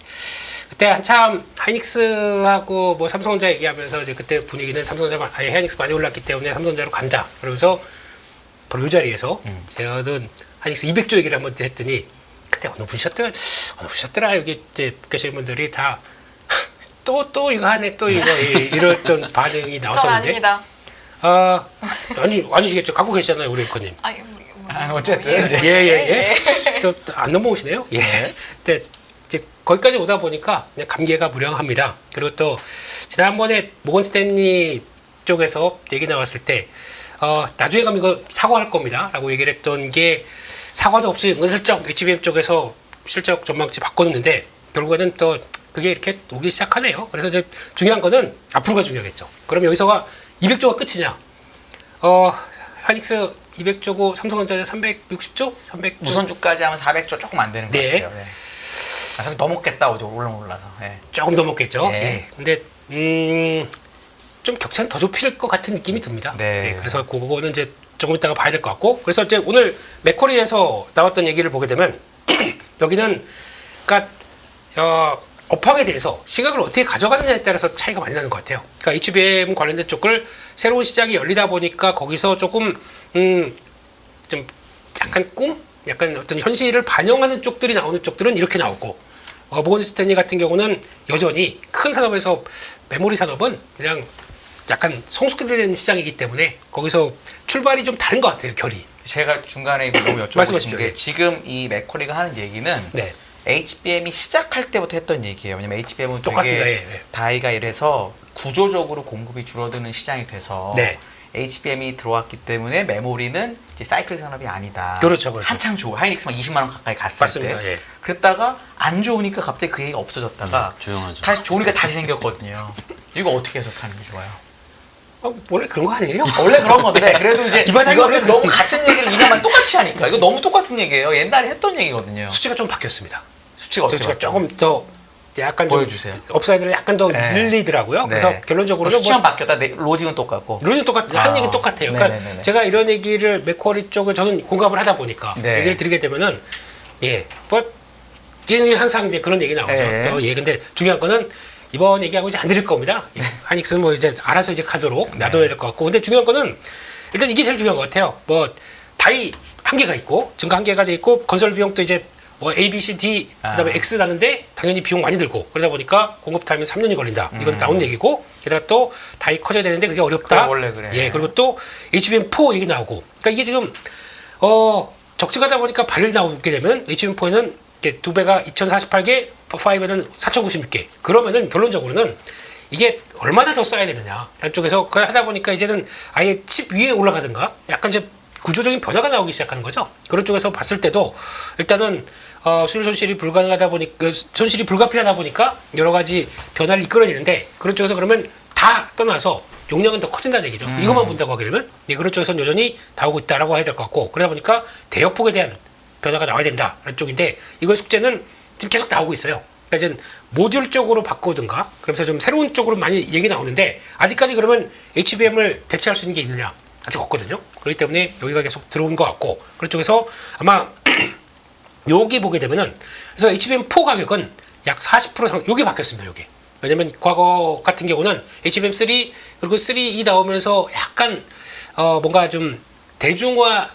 그때 한참 하이닉스하고 뭐 삼성전자 얘기하면서 이제 그때 분위기는 삼성전자 아예 하이닉스 많이 올랐기 때문에 삼성전자로 간다. 그러면서 바로 이 자리에서 제가는 하이닉스 200조 얘기를 한번 했더니 그때 어느 분이셨더라 여기 이제 계신 분들이 다 또 이거 하네 또 이거 이랬던 반응이 전 나왔었는데 아닙니다. 아니시겠죠. 갖고 계시잖아요 우리 앵커님. 아니, 어쨌든 예. 이제. 예. 또 안 넘어오시네요. 예. 근데 이제 거기까지 오다 보니까 그냥 감개가 무량합니다. 그리고 또 지난번에 모건 스탠리 쪽에서 얘기 나왔을 때 나중에 가면 이거 사과할 겁니다라고 얘기를 했던 게 사과도 없이 은슬쩍 HBM 쪽에서 실적 전망치 바꿨는데 결국에는 또 그게 이렇게 오기 시작하네요. 그래서 이제 중요한 거는 앞으로가 중요하겠죠. 그럼 여기서가 200조가 끝이냐? 하이닉스 200조고 삼성전자 360조? 300조? 우선주까지 하면 400조 조금 안 되는 것 네. 같아요. 네. 아, 넘었겠다 올라서. 네. 조금 더 먹겠죠. 네. 예. 근데 좀 격차는 더 좁힐 것 같은 느낌이 듭니다. 네. 그래서 그거는 이제 조금 이따가 봐야 될 것 같고. 그래서 이제 오늘 맥쿼리에서 나왔던 얘기를 보게 되면 여기는 그러니까 업황에 대해서 시각을 어떻게 가져가느냐에 따라서 차이가 많이 나는 것 같아요. 그러니까 HBM 관련된 쪽을 새로운 시장이 열리다 보니까 거기서 조금 좀 약간 어떤 현실을 반영하는 쪽들이 나오는 쪽들은 이렇게 나오고 모건 스탠리 같은 경우는 여전히 큰 산업에서 메모리 산업은 그냥 약간 성숙된 시장이기 때문에 거기서 출발이 좀 다른 것 같아요, 결이. 제가 중간에 이거 너무 여쭤보고 말씀하십시오. 싶은 게 예. 지금 이 맥커리가 하는 얘기는 네. HBM이 시작할 때부터 했던 얘기예요. 왜냐면 HBM은 똑같습니다. 되게 예, 예. 다이가 이래서 구조적으로 공급이 줄어드는 시장이 돼서 네. HBM이 들어왔기 때문에 메모리는 이제 사이클 산업이 아니다. 그렇죠, 그렇죠. 한창 좋아. 하이닉스만 20만 원 가까이 갔을 맞습니다. 때. 예. 그랬다가 안 좋으니까 갑자기 그 얘기가 없어졌다가 조용하죠. 다시 좋으니까 다시 생겼거든요. 이거 어떻게 해석하는 게 좋아요? 원래 그런 거 아니에요? 원래 그런 건데 그래도 이제 이 바닥이 이거는 원래 너무 같은 얘기를 2년만 똑같이 하니까 이거 너무 똑같은 얘기예요. 옛날에 했던 얘기거든요. 수치가 좀 바뀌었습니다. 수치가 어떻게 수치가 바뀌어요? 조금 더 약간 좀 보여주세요. 업사이드를 약간 더 네. 늘리더라고요. 네. 그래서 결론적으로는 수치만 바뀌었다. 로직은 똑같고. 룰은 한 얘기는 똑같아요. 그러니까 네네네네. 제가 이런 얘기를 맥쿼리 쪽을 저는 공감을 하다 보니까 네. 얘기를 드리게 되면은 뭐 이게 항상 이제 그런 얘기 나오죠. 예. 근데 중요한 거는 이번 얘기하고 이제 안 드릴 겁니다. 하이닉스는 뭐 이제 알아서 이제 가도록 놔둬야 될 것 같고, 근데 중요한 거는 일단 이게 제일 중요한 것 같아요. 뭐 다이 한계가 있고 증가 한계가 돼 있고 건설 비용도 이제 뭐 A, B, C, D 그다음에 X 나는데 당연히 비용 많이 들고 그러다 보니까 공급 타임이 3년이 걸린다. 이건 나온 얘기고 게다가 또 다이 커져야 되는데 그게 어렵다. 그래, 원래 그래. 예, 그리고 또 HBM4 얘기 나오고. 그러니까 이게 지금 적중하다 보니까 발열이 나오게 되면 HBM4에는 2배가 2048개, 5에는 4096개. 그러면은 결론적으로는 이게 얼마나 더 쌓아야 되느냐. 라는 쪽에서 그걸 하다 보니까 이제는 아예 칩 위에 올라가든가 약간 이제 구조적인 변화가 나오기 시작하는 거죠. 그런 쪽에서 봤을 때도 일단은 수율 손실이 불가능하다 보니까 손실이 불가피하다 보니까 여러 가지 변화를 이끌어내는데 그런 쪽에서 그러면 다 떠나서 용량은 더 커진다는 얘기죠. 이것만 본다고 하게 되면 그런 쪽에서는 여전히 나오고 있다라고 해야 될 것 같고 그러다 보니까 대역폭에 대한 변화가 나와야 된다라는 쪽인데 이걸 숙제는 지금 계속 나오고 있어요. 그러니까 이제 모듈 쪽으로 바꾸든가 그러면서 좀 새로운 쪽으로 많이 얘기 나오는데 아직까지 그러면 HBM을 대체할 수 있는 게 있느냐 아직 없거든요. 그렇기 때문에 여기가 계속 들어온 것 같고 그런 쪽에서 아마 여기 보게 되면은 그래서 HBM4 가격은 약 40% 요게 바뀌었습니다. 요게 왜냐면 과거 같은 경우는 HBM3 그리고 3E 나오면서 약간 뭔가 좀 대중화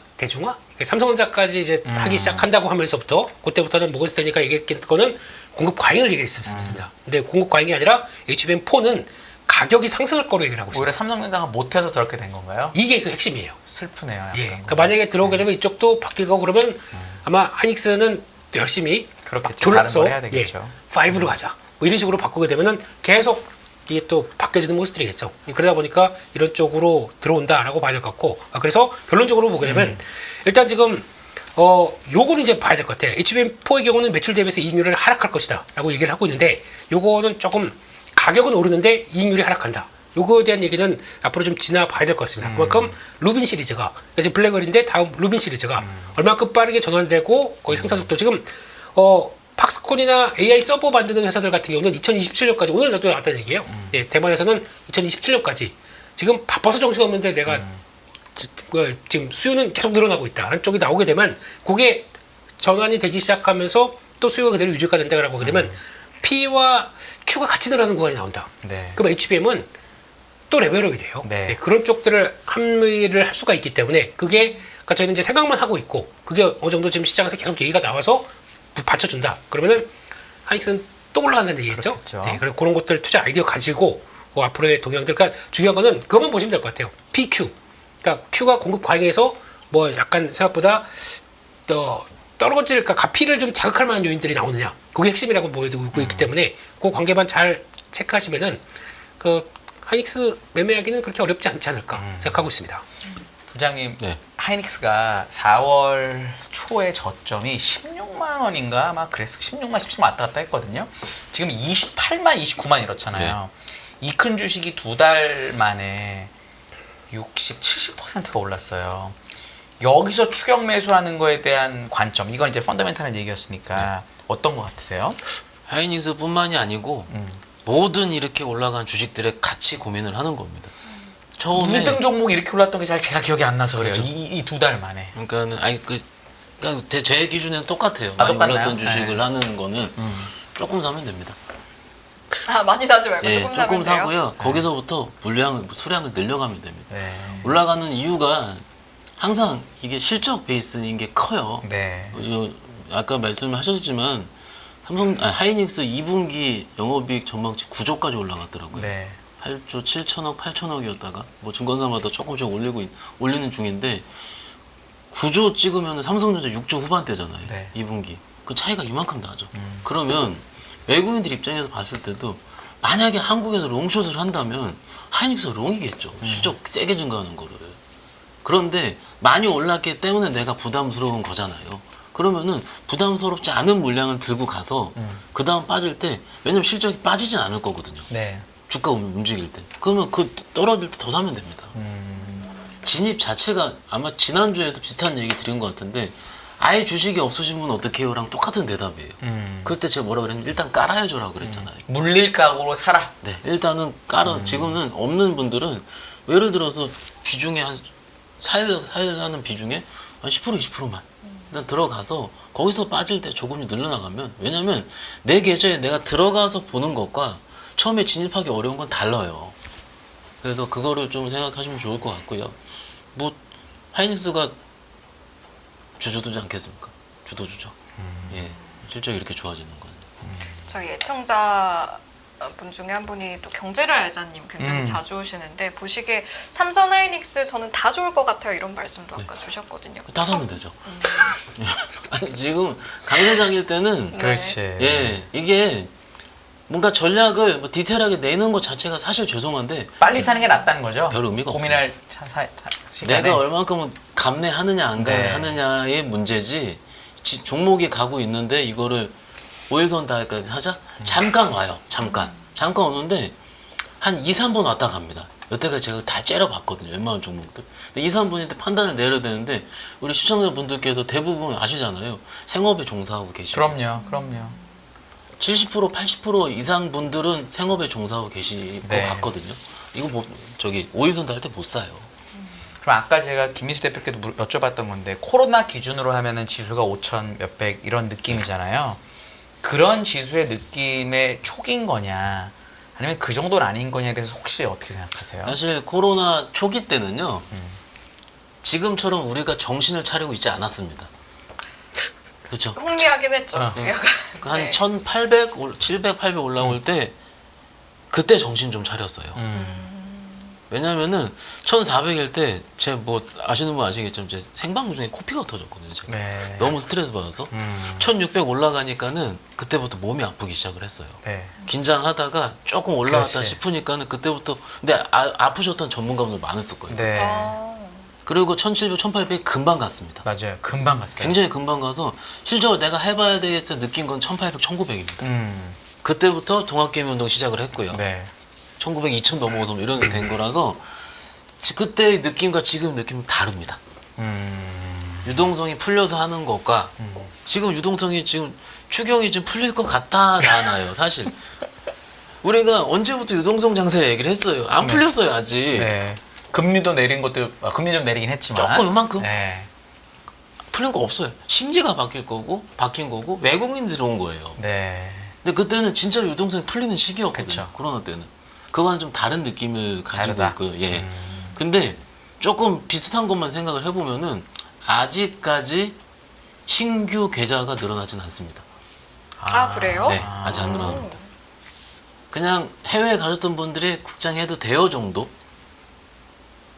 삼성전자까지 이제 하기 시작한다고 하면서부터 그때부터는 모건스탠리가 얘기했던 거는 공급 과잉을 얘기했습니다. 근데 공급 과잉이 아니라 HBM4는 가격이 상승할 거로 얘기를 하고 있습니다. 오히려 삼성전자가 못해서 저렇게 된 건가요? 이게 그 핵심이에요. 슬프네요. 약간. 예. 그러니까 만약에 들어오게 되면 이쪽도 바뀔 거고 그러면 아마 하이닉스는 또 열심히 그렇겠죠. 졸라서 다른 걸 해야 되겠죠. 5로 가자. 뭐 이런 식으로 바꾸게 되면은 계속 이게 또 바뀌어지는 모습들이겠죠. 그러다 보니까 이런 쪽으로 들어온다라고 봐야 될 것 같고 그래서 결론적으로 보게 되면 일단 지금 요거는 이제 봐야 될 것 같아요. HBM4의 경우는 매출 대비해서 이익률을 하락할 것이다 라고 얘기를 하고 있는데 요거는 조금 가격은 오르는데 이익률이 하락한다. 요거에 대한 얘기는 앞으로 좀 지나봐야 될 것 같습니다. 그만큼 루빈 시리즈가 지금 블랙월인데 다음 루빈 시리즈가 얼마큼 빠르게 전환되고 거기 생산 속도 지금 팍스콘이나 AI 서버 만드는 회사들 같은 경우는 2027년까지 오늘 나도 나왔다는 얘기예요. 예, 대만에서는 2027년까지 지금 바빠서 정신없는데 내가 지금 수요는 계속 늘어나고 있다라는 쪽이 나오게 되면 그게 전환이 되기 시작하면서 또 수요가 그대로 유지가 된다라고 하게 되면 P와 Q가 같이 늘어나는 구간이 나온다. 네. 그럼 HBM은 또 레벨업이 돼요. 네. 네, 그런 쪽들을 합의를 할 수가 있기 때문에 그게 그러니까 저희는 이제 생각만 하고 있고 그게 어느 정도 지금 시장에서 계속 얘기가 나와서 받쳐준다. 그러면은 하이닉스는 또 올라간다는 얘기겠죠. 그렇겠죠. 네, 그래서 그런 것들 투자 아이디어 가지고 앞으로의 동향들. 그러니까 중요한 거는 그것만 보시면 될 것 같아요. PQ. 그러니까 Q가 공급 과잉해서 뭐 약간 생각보다 떨어질, 그러니까 가피를 좀 자극할 만한 요인들이 나오느냐. 그게 핵심이라고 보여지고 있기 때문에 그 관계만 잘 체크하시면은 그 하이닉스 매매하기는 그렇게 어렵지 않지 않을까 생각하고 있습니다. 부장님, 네. 하이닉스가 4월 초에 저점이 16만 원인가 막 그랬어. 16만, 17만 왔다 갔다 했거든요. 지금 28만, 29만 이렇잖아요. 이 큰 주식이 2달 만에 60, 70%가 올랐어요. 여기서 추격 매수하는 거에 대한 관점, 이건 이제 펀더멘탈한 얘기였으니까 어떤 거 같으세요? 하이닉스뿐만이 아니고 모든 이렇게 올라간 주식들에 같이 고민을 하는 겁니다. 처음에 2등 종목이 이렇게 올랐던 게 잘 제가 기억이 안 나서 그래요. 그렇죠. 이 2달 만에. 그러니까는 그러니까 제 기준에는 똑같아요. 아, 많이 똑같나요? 올랐던 주식을 네. 하는 거는 조금 사면 됩니다. 많이 사지 말고 예, 조금 조금 사면 돼요. 사고요. 거기서부터 수량을 늘려가면 됩니다. 네. 올라가는 이유가 항상 이게 실적 베이스인 게 커요. 네. 아까 말씀하셨지만 하이닉스 2분기 영업이익 전망치 9조까지 올라갔더라고요. 네. 9조 찍으면 삼성전자 6조 후반대잖아요. 네. 2분기. 그 차이가 이만큼 나죠. 그러면 외국인들 입장에서 봤을 때도 만약에 한국에서 롱숏을 한다면 하이닉스가 롱이겠죠. 실적 세게 증가하는 거를. 그런데 많이 올랐기 때문에 내가 부담스러운 거잖아요. 그러면은 부담스럽지 않은 물량을 들고 가서 그 다음 빠질 때 왜냐면 실적이 빠지진 않을 거거든요. 네. 주가 움직일 때. 그러면 그 떨어질 때 더 사면 됩니다. 진입 자체가 아마 지난주에도 비슷한 얘기 드린 것 같은데 아예 주식이 없으신 분은 어떻게 해요랑 똑같은 대답이에요. 그때 제가 뭐라 그랬냐면 일단 깔아야죠라고 그랬잖아요. 물릴 각오로 사라. 네, 일단은 깔아. 지금은 없는 분들은 예를 들어서 비중에 한 살하는 비중에 한 10% 20%만 일단 들어가서 거기서 빠질 때 조금 늘려나가면 왜냐면 내 계좌에 내가 들어가서 보는 것과 처음에 진입하기 어려운 건 달라요. 그래서 그거를 좀 생각하시면 좋을 것 같고요. 뭐 하이닉스가 주저두지 않겠습니까? 주도주죠. 예, 실적이 이렇게 좋아지는 건. 저희 애청자 분 중에 한 분이 또 경제를 알자님 굉장히 자주 오시는데 보시기에 삼성 하이닉스 저는 다 좋을 것 같아요 이런 말씀도 아까 주셨거든요. 다 사면 되죠. 아니 지금 강세장일 때는 네. 그렇지. 예 이게 뭔가 전략을 뭐 디테일하게 내는 것 자체가 사실 죄송한데 빨리 사는 게 낫다는 거죠. 별 의미가 고민할 시간에. 내가 얼만큼 감내하느냐 안 네. 감내하느냐의 문제지 종목이 가고 있는데 이거를 5일선 달까지 하자? 잠깐 와요. 잠깐 오는데 한 2, 3분 왔다 갑니다. 여태까지 제가 다 째려봤거든요. 웬만한 종목들. 근데 2, 3분인데 판단을 내려야 되는데 우리 시청자분들께서 대부분 아시잖아요. 생업에 종사하고 계시고 그럼요. 70% 80% 이상 분들은 생업에 종사하고 계실 네. 것 같거든요. 이거 뭐 저기 5일선 달 때 못 사요. 그럼 아까 제가 김민수 대표께도 여쭤봤던 건데 코로나 기준으로 하면은 지수가 5천 몇백 이런 느낌이잖아요. 그런 지수의 느낌의 초기인 거냐 아니면 그 정도는 아닌 거냐에 대해서 혹시 어떻게 생각하세요? 사실 코로나 초기 때는요. 지금처럼 우리가 정신을 차리고 있지 않았습니다. 그렇죠? 흥미하긴 했죠. 어. 약간. 한 네. 1800, 700, 800 올라올 때 그때 정신 좀 차렸어요. 왜냐면은 1400일 때 제 뭐 아시는 분 아시겠지만 제 생방송 중에 코피가 터졌거든요. 제가. 네. 너무 스트레스 받아서 1600 올라가니까는 그때부터 몸이 아프기 시작을 했어요. 네. 긴장하다가 조금 올라왔다 그렇지. 싶으니까는 그때부터 근데 아프셨던 전문가분들 많았을 거예요. 네. 그리고 1700, 1800 금방 갔습니다. 맞아요. 금방 갔어요. 굉장히 금방 가서 실적을 내가 해봐야 되겠다 느낀 건 1800, 1900입니다. 그때부터 동학개미운동 시작을 했고요. 네. 1900, 2000 넘어서 이런 게 된 거라서 그때의 느낌과 지금 느낌은 다릅니다. 유동성이 풀려서 하는 것과 지금 유동성이 지금 추경이 좀 풀릴 것 같다 나나요 사실. 우리가 언제부터 유동성 장세 얘기를 했어요. 안 풀렸어요 아직. 네. 금리도 내린 것도 금리 좀 내리긴 했지만 조금 요만큼 네. 풀린 거 없어요. 심리가 바뀐 거고 외국인들이 온 거예요. 네. 근데 그때는 진짜 유동성이 풀리는 시기였거든요. 그쵸. 코로나 때는. 그거와는 좀 다른 느낌을 가지고 다르다. 있고요. 예. 근데 조금 비슷한 것만 생각을 해보면은 아직까지 신규 계좌가 늘어나진 않습니다. 아, 그래요? 네, 아직 안 늘어납니다. 그냥 해외에 가셨던 분들이 국장해도 돼요 정도?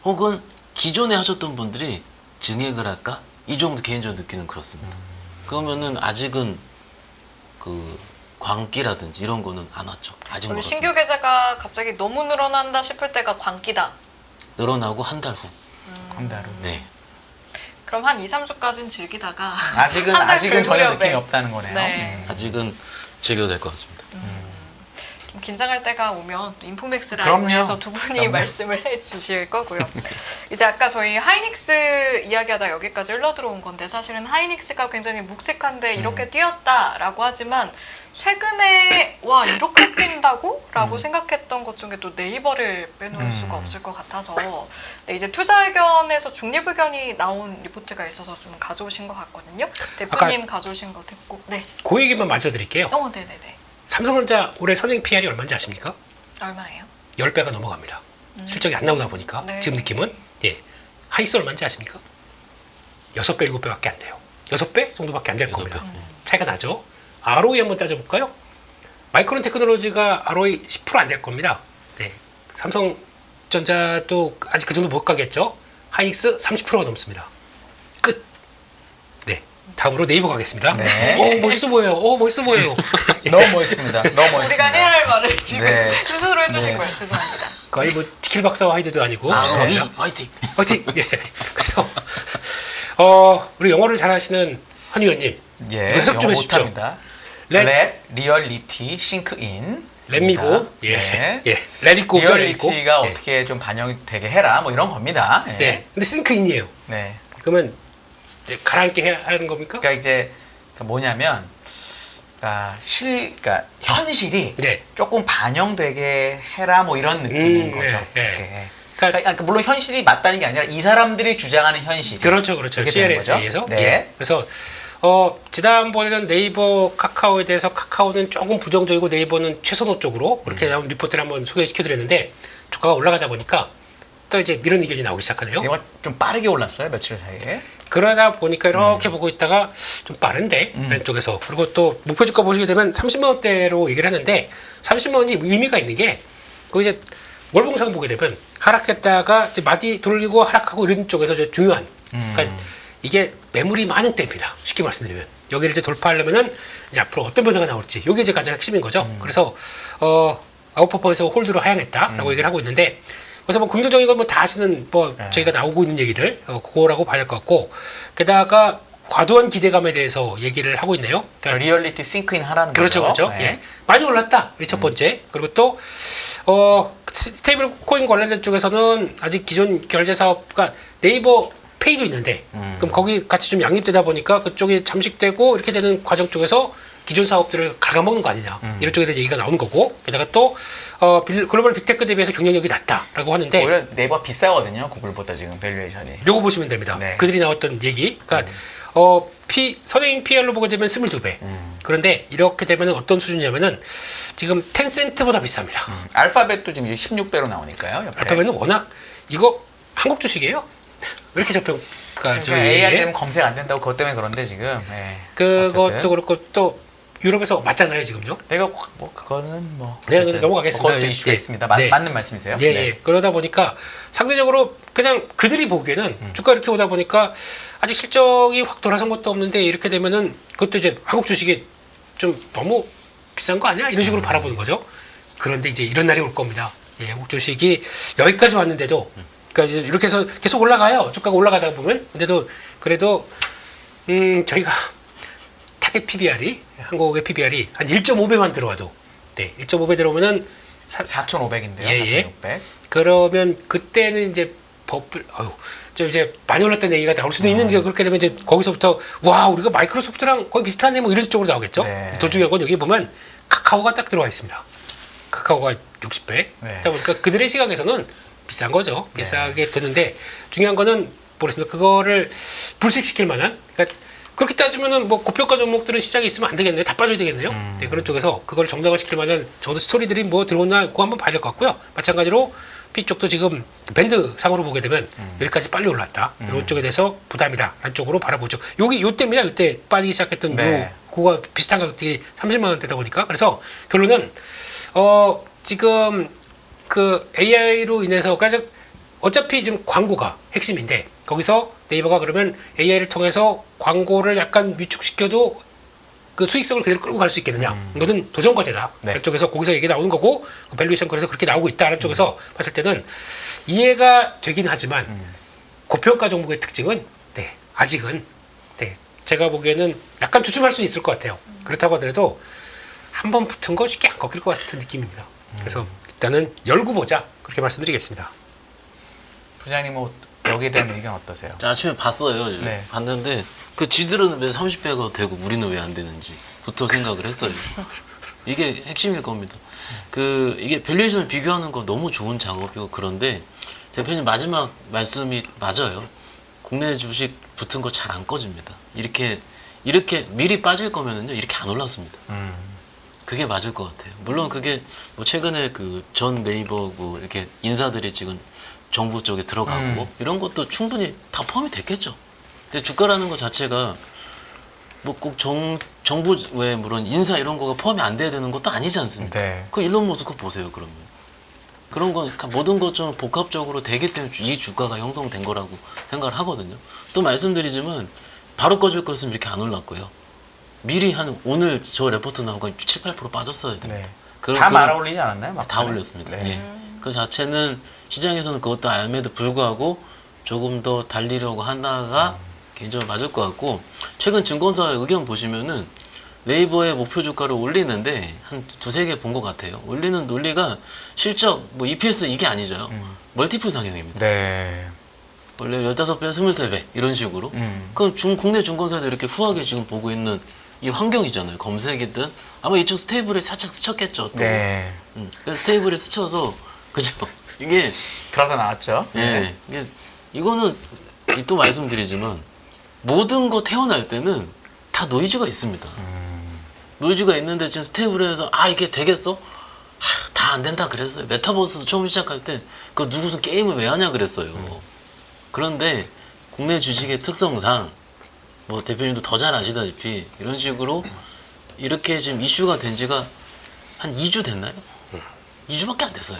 혹은 기존에 하셨던 분들이 증액을 할까? 이 정도 개인적으로 느끼는 그렇습니다. 그러면은 아직은 그 광기라든지 이런 거는 안 왔죠. 아직 그럼 멀었습니다. 신규 계좌가 갑자기 너무 늘어난다 싶을 때가 광기다. 늘어나고 한 달 후. 한 달로. 네. 그럼 한 2, 3주까지는 즐기다가 아직은 한달 아직은 전혀 긁으려면. 느낌이 없다는 거네요. 네. 아직은 즐겨도 될 것 같습니다. 좀 긴장할 때가 오면 또 인포맥스 그럼요. 라이브에서 두 분이 그럼요. 말씀을 해주실 거고요. 이제 아까 저희 하이닉스 이야기하다 여기까지 흘러들어온 건데 사실은 하이닉스가 굉장히 묵직한데 이렇게 뛰었다라고 하지만 최근에 와 이렇게 뛴다고? 라고 생각했던 것 중에 또 네이버를 빼놓을 수가 없을 것 같아서 네, 이제 투자 의견에서 중립 의견이 나온 리포트가 있어서 좀 가져오신 것 같거든요. 대표님 가져오신 거 듣고 네. 그 얘기만 맞춰드릴게요. 네네네. 삼성전자 올해 선행 PR이 얼마인지 아십니까? 얼마예요? 10배가 넘어갑니다. 실적이 안 나오다 보니까 네. 지금 느낌은 예. 하이스 얼마인지 아십니까? 6배, 7배밖에 안 돼요. 6배 정도밖에 안 될 겁니다. 6배. 차이가 나죠. ROE 한번 따져볼까요? 마이크론 테크놀로지가 ROE 10% 안 될 겁니다. 네. 삼성전자도 아직 그 정도 못 가겠죠. 하이닉스 30%가 넘습니다. 끝. 다음으로 네이버 가겠습니다. 네. 멋있어 보여요. 멋있어 보여요. 너무 멋있습니다. 너무 멋있습니다. 우리가 해야 할 말을 지금 네. 스스로 해주신 네. 거예요. 죄송합니다. 거의 뭐 치킨 박사와 하이드도 아니고. 아, 죄송합니다. 화이팅! 화이팅! 예. 그래서 우리 영어를 잘하시는 헌 의원님 예, 해석 좀 영어 해주십시오. 못합니다. Let- Let reality sink in. 렛미고 예. 네. 예. 레디고 리얼리티가 어떻게 좀 반영이 되게 해라 뭐 이런 겁니다. 예. 네. 근데 싱크인이에요. 네. 그러면 이제 가라앉게 해야 하는 겁니까? 그러니까 이제 뭐냐면 그러니까 현실이 네. 조금 반영되게 해라 뭐 이런 느낌인 거죠. 네, 네. 이렇게. 그러니까 그러니까 물론 현실이 맞다는 게 아니라 이 사람들이 주장하는 현실. 그렇죠. 그렇게 되는 거죠. CLS에서. 네. 예. 그래서 지난번에는 네이버 카카오에 대해서 카카오는 조금 부정적이고 네이버는 최선호 쪽으로 그렇게 나온 리포트를 한번 소개시켜드렸는데 주가가 올라가다 보니까 또 이제 이런 의견이 나오기 시작하네요. 이거 좀 빠르게 올랐어요 며칠 사이에. 그러다 보니까 이렇게 보고 있다가 좀 빠른데 왼쪽에서 그리고 또 목표 주가 보시게 되면 30만 원대로 얘기를 하는데 30만 원이 의미가 있는 게 그 이제 월봉상 보게 되면 하락했다가 이제 마디 돌리고 하락하고 이런 쪽에서 이제 중요한 그러니까 이게 매물이 많은 때입니다. 쉽게 말씀드리면 여기를 이제 돌파하려면은 이제 앞으로 어떤 변화가 나올지 이게 이제 가장 핵심인 거죠. 그래서 아웃퍼포먼스가 홀드로 하향했다라고 얘기를 하고 있는데 그래서 뭐 긍정적인 건 뭐 다 아시는 뭐 저희가 나오고 있는 얘기들 그거라고 봐야 될 것 같고 게다가 과도한 기대감에 대해서 얘기를 하고 있네요. 그러니까 리얼리티 싱크인 하라는 그렇죠, 거죠. 그렇죠. 예. 많이 올랐다. 이게 첫 번째. 그리고 또 스테이블 코인 관련된 쪽에서는 아직 기존 결제 사업, 그러니까 네이버 페이도 있는데 그럼 거기 같이 좀 양립되다 보니까 그쪽이 잠식되고 이렇게 되는 과정 쪽에서 기존 사업들을 갉아먹는 거 아니냐 이런 쪽에 대한 얘기가 나오는 거고 게다가 또 글로벌 빅테크 대비해서 경쟁력이 낮다라고 하는데 오히려 네이버 비싸거든요. 구글보다 지금 밸류에이션이. 요거 보시면 됩니다. 네. 그들이 나왔던 얘기. 그러니까 선행인 PR로 보게 되면 22배. 그런데 이렇게 되면 어떤 수준이냐면은 지금 텐센트보다 비쌉니다. 알파벳도 지금 16배로 나오니까요. 옆에. 알파벳은 워낙 이거 한국 주식이에요. 왜 이렇게 저평가 그러니까 저기 AI 되면 검색 안 된다고 그것 때문에 그런데 지금. 예. 그것도 어쨌든. 그렇고 또 유럽에서 맞잖아요 지금요. 내가 뭐 그거는 뭐. 네, 어쨌든 넘어가겠습니다. 그것도 이슈가 예. 있습니다. 네. 맞는 말씀이세요? 예, 네. 예. 그러다 보니까 상대적으로 그냥 그들이 보기에는 주가 이렇게 오다 보니까 아직 실적이 확 돌아선 것도 없는데 이렇게 되면은 그것도 이제 한국 주식이 좀 너무 비싼 거 아니야? 이런 식으로 바라보는 거죠. 그런데 이제 이런 날이 올 겁니다. 예, 한국 주식이 여기까지 왔는데도 그러니까 이제 이렇게 해서 계속 올라가요. 주가가 올라가다 보면 근데도 그래도 저희가 타겟 PBR이 한국의 PBR이 한 1.5배만 들어와도 네, 1.5배 들어오면은 4,500인데요. 예, 예. 4,600. 그러면 그때는 이제 좀 이제 많이 올랐다는 얘기가 나올 수도 있는지 그렇게 되면 이제 거기서부터 와 우리가 마이크로소프트랑 거의 비슷하네 뭐 이런 쪽으로 나오겠죠. 네. 더 중요한 건 여기 보면 카카오가 딱 들어와 있습니다. 카카오가 60배. 네. 그러다 보니까 그들의 시각에서는 비싼 거죠. 비싸게 되는데 중요한 거는 모르겠습니다. 그거를 불식시킬 만한 그러니까 그렇게 따지면은 뭐 고평가 종목들은 시장에 있으면 안 되겠네요. 다 빠져야 되겠네요. 네, 그런 쪽에서 그걸 정당화시킬 만한 저도 스토리들이 뭐 들어오나 그거 한번 봐야 될 것 같고요. 마찬가지로 P 쪽도 지금 밴드 상으로 보게 되면 여기까지 빨리 올랐다. 이런 쪽에 대해서 부담이다. 라는 쪽으로 바라보죠. 여기 요때입니다. 요때 빠지기 시작했던 네. 요 그거가 비슷한 가격들이 30만 원대다 보니까 그래서 결론은 지금 그 AI로 인해서 가장 어차피 지금 광고가 핵심인데 거기서 네이버가 그러면 AI를 통해서 광고를 약간 위축시켜도 그 수익성을 그대로 끌고 갈 수 있겠느냐. 이거는 도전 과제다. 네. 그쪽에서 거기서 얘기 나오는 거고 그 밸류에이션 그래서 그렇게 나오고 있다는 쪽에서 봤을 때는 이해가 되긴 하지만 고평가 종목의 특징은 네, 아직은 네, 제가 보기에는 약간 주춤할 수 있을 것 같아요. 그렇다고 하더라도 한 번 붙은 거 쉽게 안 꺾일 것 같은 느낌입니다. 그래서 일단은 열고 보자. 그렇게 말씀드리겠습니다. 부장님 뭐 여기에 대한 의견 어떠세요? 아침에 봤어요. 네. 봤는데 그 쥐들은 왜 30배가 되고 우리는 왜 안 되는지부터 생각을 했어요. 이게 핵심일 겁니다. 이게 밸류에이션을 비교하는 거 너무 좋은 작업이고 그런데 대표님 마지막 말씀이 맞아요. 국내 주식 붙은 거 잘 안 꺼집니다. 이렇게 미리 빠질 거면은요 이렇게 안 올랐습니다. 그게 맞을 것 같아요. 물론 그게 뭐 최근에 그 전 네이버 뭐 이렇게 인사들이 지금 정부 쪽에 들어가고 이런 것도 충분히 다 포함이 됐겠죠. 근데 주가라는 것 자체가 뭐 꼭 정부 외에 물론 인사 이런 거가 포함이 안 돼야 되는 것도 아니지 않습니까? 네. 그 일론 머스크 보세요 그러면. 그런 건 모든 것 좀 복합적으로 되기 때문에 이 주가가 형성된 거라고 생각을 하거든요. 또 말씀드리지만 바로 꺼질 거였으면 이렇게 안 올랐고요. 미리 한 오늘 저 레포트 나오고 7, 8% 빠졌어야 됩니다. 네. 그럼 다 그- 말아 올리지 않았나요? 다 막판에? 올렸습니다. 네. 예. 그 자체는 시장에서는 그것도 알매도 불구하고 조금 더 달리려고 하다가 개인적으로 맞을 것 같고 최근 증권사의 의견 보시면은 네이버의 목표 주가를 올리는데 한 두세 개 본 것 같아요. 올리는 논리가 실적 뭐 EPS 이게 아니죠. 멀티플 상향입니다. 네. 원래 15배, 23배 이런 식으로. 음. 그럼 국내 증권사도 이렇게 후하게 지금 보고 있는 이 환경이잖아요. 검색이든 아마 이쪽 스테이블에 살짝 스쳤겠죠. 또. 네. 그래서 스테이블에 스쳐서 그죠. 이게 그러다 나왔죠. 예, 이게 이거는 또 말씀드리지만 모든 거 태어날 때는 다 노이즈가 있습니다. 노이즈가 있는데 지금 스테이블에서 아 이게 되겠어? 다 안 된다 그랬어요. 메타버스도 처음 시작할 때 그 무슨 게임을 왜 하냐 그랬어요. 그런데 국내 주식의 특성상 뭐 대표님도 더 잘 아시다시피 이런 식으로 이렇게 지금 이슈가 된 지가 한 2주 됐나요? 2주밖에 안 됐어요.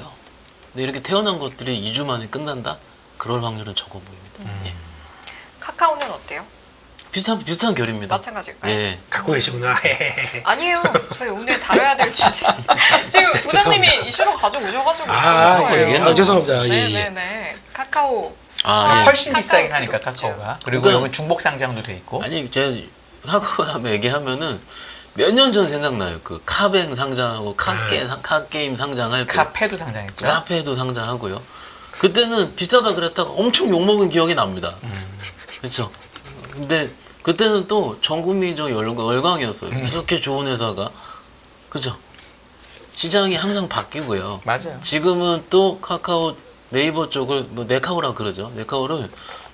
근데 이렇게 태어난 것들이 2주 만에 끝난다? 그럴 확률은 적어 보입니다. 예. 카카오는 어때요? 비슷한 결입니다. 마찬가지일까요? 예. 갖고 계시구나. 아니에요. 저희 오늘 다뤄야 될 주제. 지금 부장님이 이슈로 가져오셔가지고. 아, 여쭤본 예, 거예요. 예. 죄송합니다. 예, 예. 네네네. 카카오. 아, 예. 훨씬 카카오 비싸긴 하니까 그렇죠. 카카오가. 그리고 그러니까- 여기 중복 상장도 돼 있고. 아니 제가 카카오 얘기하면은 몇 년 전 생각나요. 그 카뱅 상장하고 카게임 상장할 때 카페도 상장했죠. 카페도 상장하고요. 그때는 비싸다 그랬다가 엄청 욕먹은 기억이 납니다. 그렇죠. 근데 그때는 또 전 국민적 열광이었어요. 이렇게 좋은 회사가. 그죠. 시장이 항상 바뀌고요. 맞아요. 지금은 또 카카오 네이버 쪽을 뭐 네카오라 그러죠. 네카오를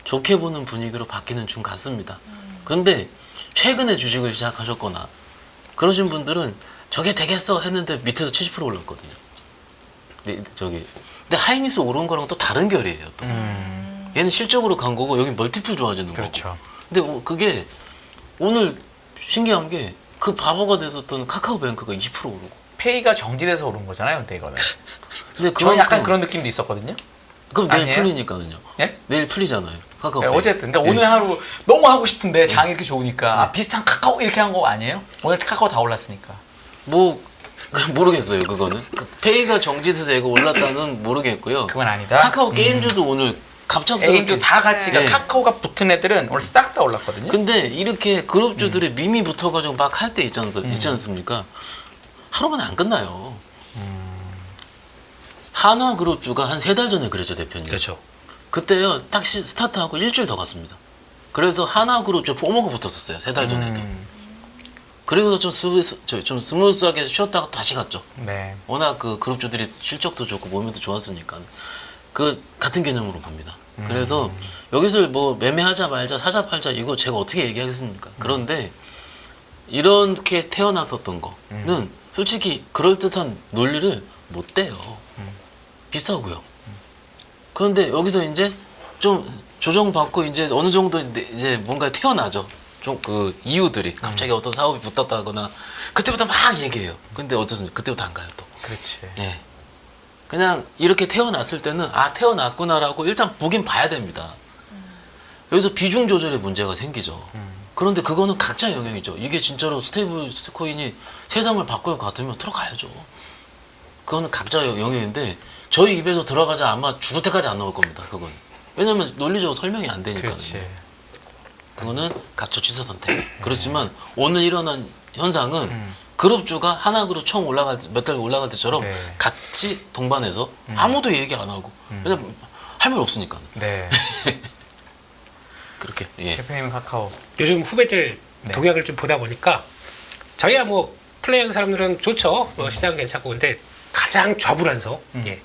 좋게 보는 분위기로 바뀌는 중 같습니다. 그런데 최근에 주식을 시작하셨거나 그러신 분들은 저게 되겠어 했는데 밑에서 70% 올랐거든요. 네, 저기 근데 하이닉스 오른 거랑 또 다른 결이에요. 또. 얘는 실적으로 간 거고 여기 멀티플 좋아지는 거고. 그렇죠. 근데 그게 오늘 신기한 게 그 바보가 됐었던 카카오뱅크가 20% 오르고. 페이가 정지돼서 오른 거잖아요, 근데 이거는. 근데 저는 약간 그만큼- 그런 느낌도 있었거든요. 그럼 내일 아니에요? 풀리니까는요. 예? 내일 풀리잖아요. 카카오. 네, 어쨌든 그러니까 예. 오늘 하루 너무 하고 싶은데 장이 이렇게 좋으니까 아, 비슷한 카카오 이렇게 한 거 아니에요? 오늘 카카오 다 올랐으니까. 뭐 모르겠어요. 그거는 그 페이가 정지되고 올랐다는 모르겠고요. 그건 아니다. 카카오 게임즈도 오늘 갑작스럽게. 게임도 다 같이 네. 그러니까 카카오가 붙은 애들은 오늘 싹 다 올랐거든요. 근데 이렇게 그룹주들의 밈이 붙어가지고 막 할 때 있지 않습니까? 하루 만에 안 끝나요. 한화그룹주가 한 3달 전에 그랬죠, 대표님. 그렇죠. 그때요, 딱 스타트하고 일주일 더 갔습니다. 그래서 하나그룹주 포모가 붙었었어요, 3달 전에도. 그리고서 좀 스무스하게 쉬었다가 다시 갔죠. 네. 워낙 그 그룹주들이 실적도 좋고 몸도 좋았으니까. 그 같은 개념으로 봅니다. 그래서 여기서 뭐 매매하자 말자 사자 팔자 이거 제가 어떻게 얘기하겠습니까? 그런데 이렇게 태어났었던 거는 솔직히 그럴듯한 논리를 못 떼요. 비싸고요. 그런데 여기서 이제 좀 조정받고 이제 어느 정도 이제 뭔가 태어나죠. 좀 그 이유들이 갑자기 어떤 사업이 붙었다거나 그때부터 막 얘기해요. 근데 어떻습니까? 그때부터 안 가요 또. 그렇지. 예. 그냥 이렇게 태어났을 때는 아 태어났구나라고 일단 보긴 봐야 됩니다. 여기서 비중 조절의 문제가 생기죠. 그런데 그거는 각자 영역이죠. 이게 진짜로 스테이블 코인이 세상을 바꿀 것 같으면 들어가야죠. 그거는 각자 영역인데 저희 입에서 들어가자 아마 죽을 때까지 안 나올 겁니다. 그건 왜냐면 논리적으로 설명이 안 되니까. 그렇지. 그거는 각자 취사 선택. 그렇지만 오늘 일어난 현상은 그룹주가 하나그룹 처음 몇 달 올라갈 때처럼 네. 같이 동반해서 아무도 얘기 안 하고 왜냐면 할 말 없으니까. 네. 그렇게 예. 대표님은 카카오. 요즘 후배들 네. 동향을 좀 보다 보니까 저희야 뭐 플레이하는 사람들은 좋죠. 뭐 시장 괜찮고 근데 가장 좌불안석. 예.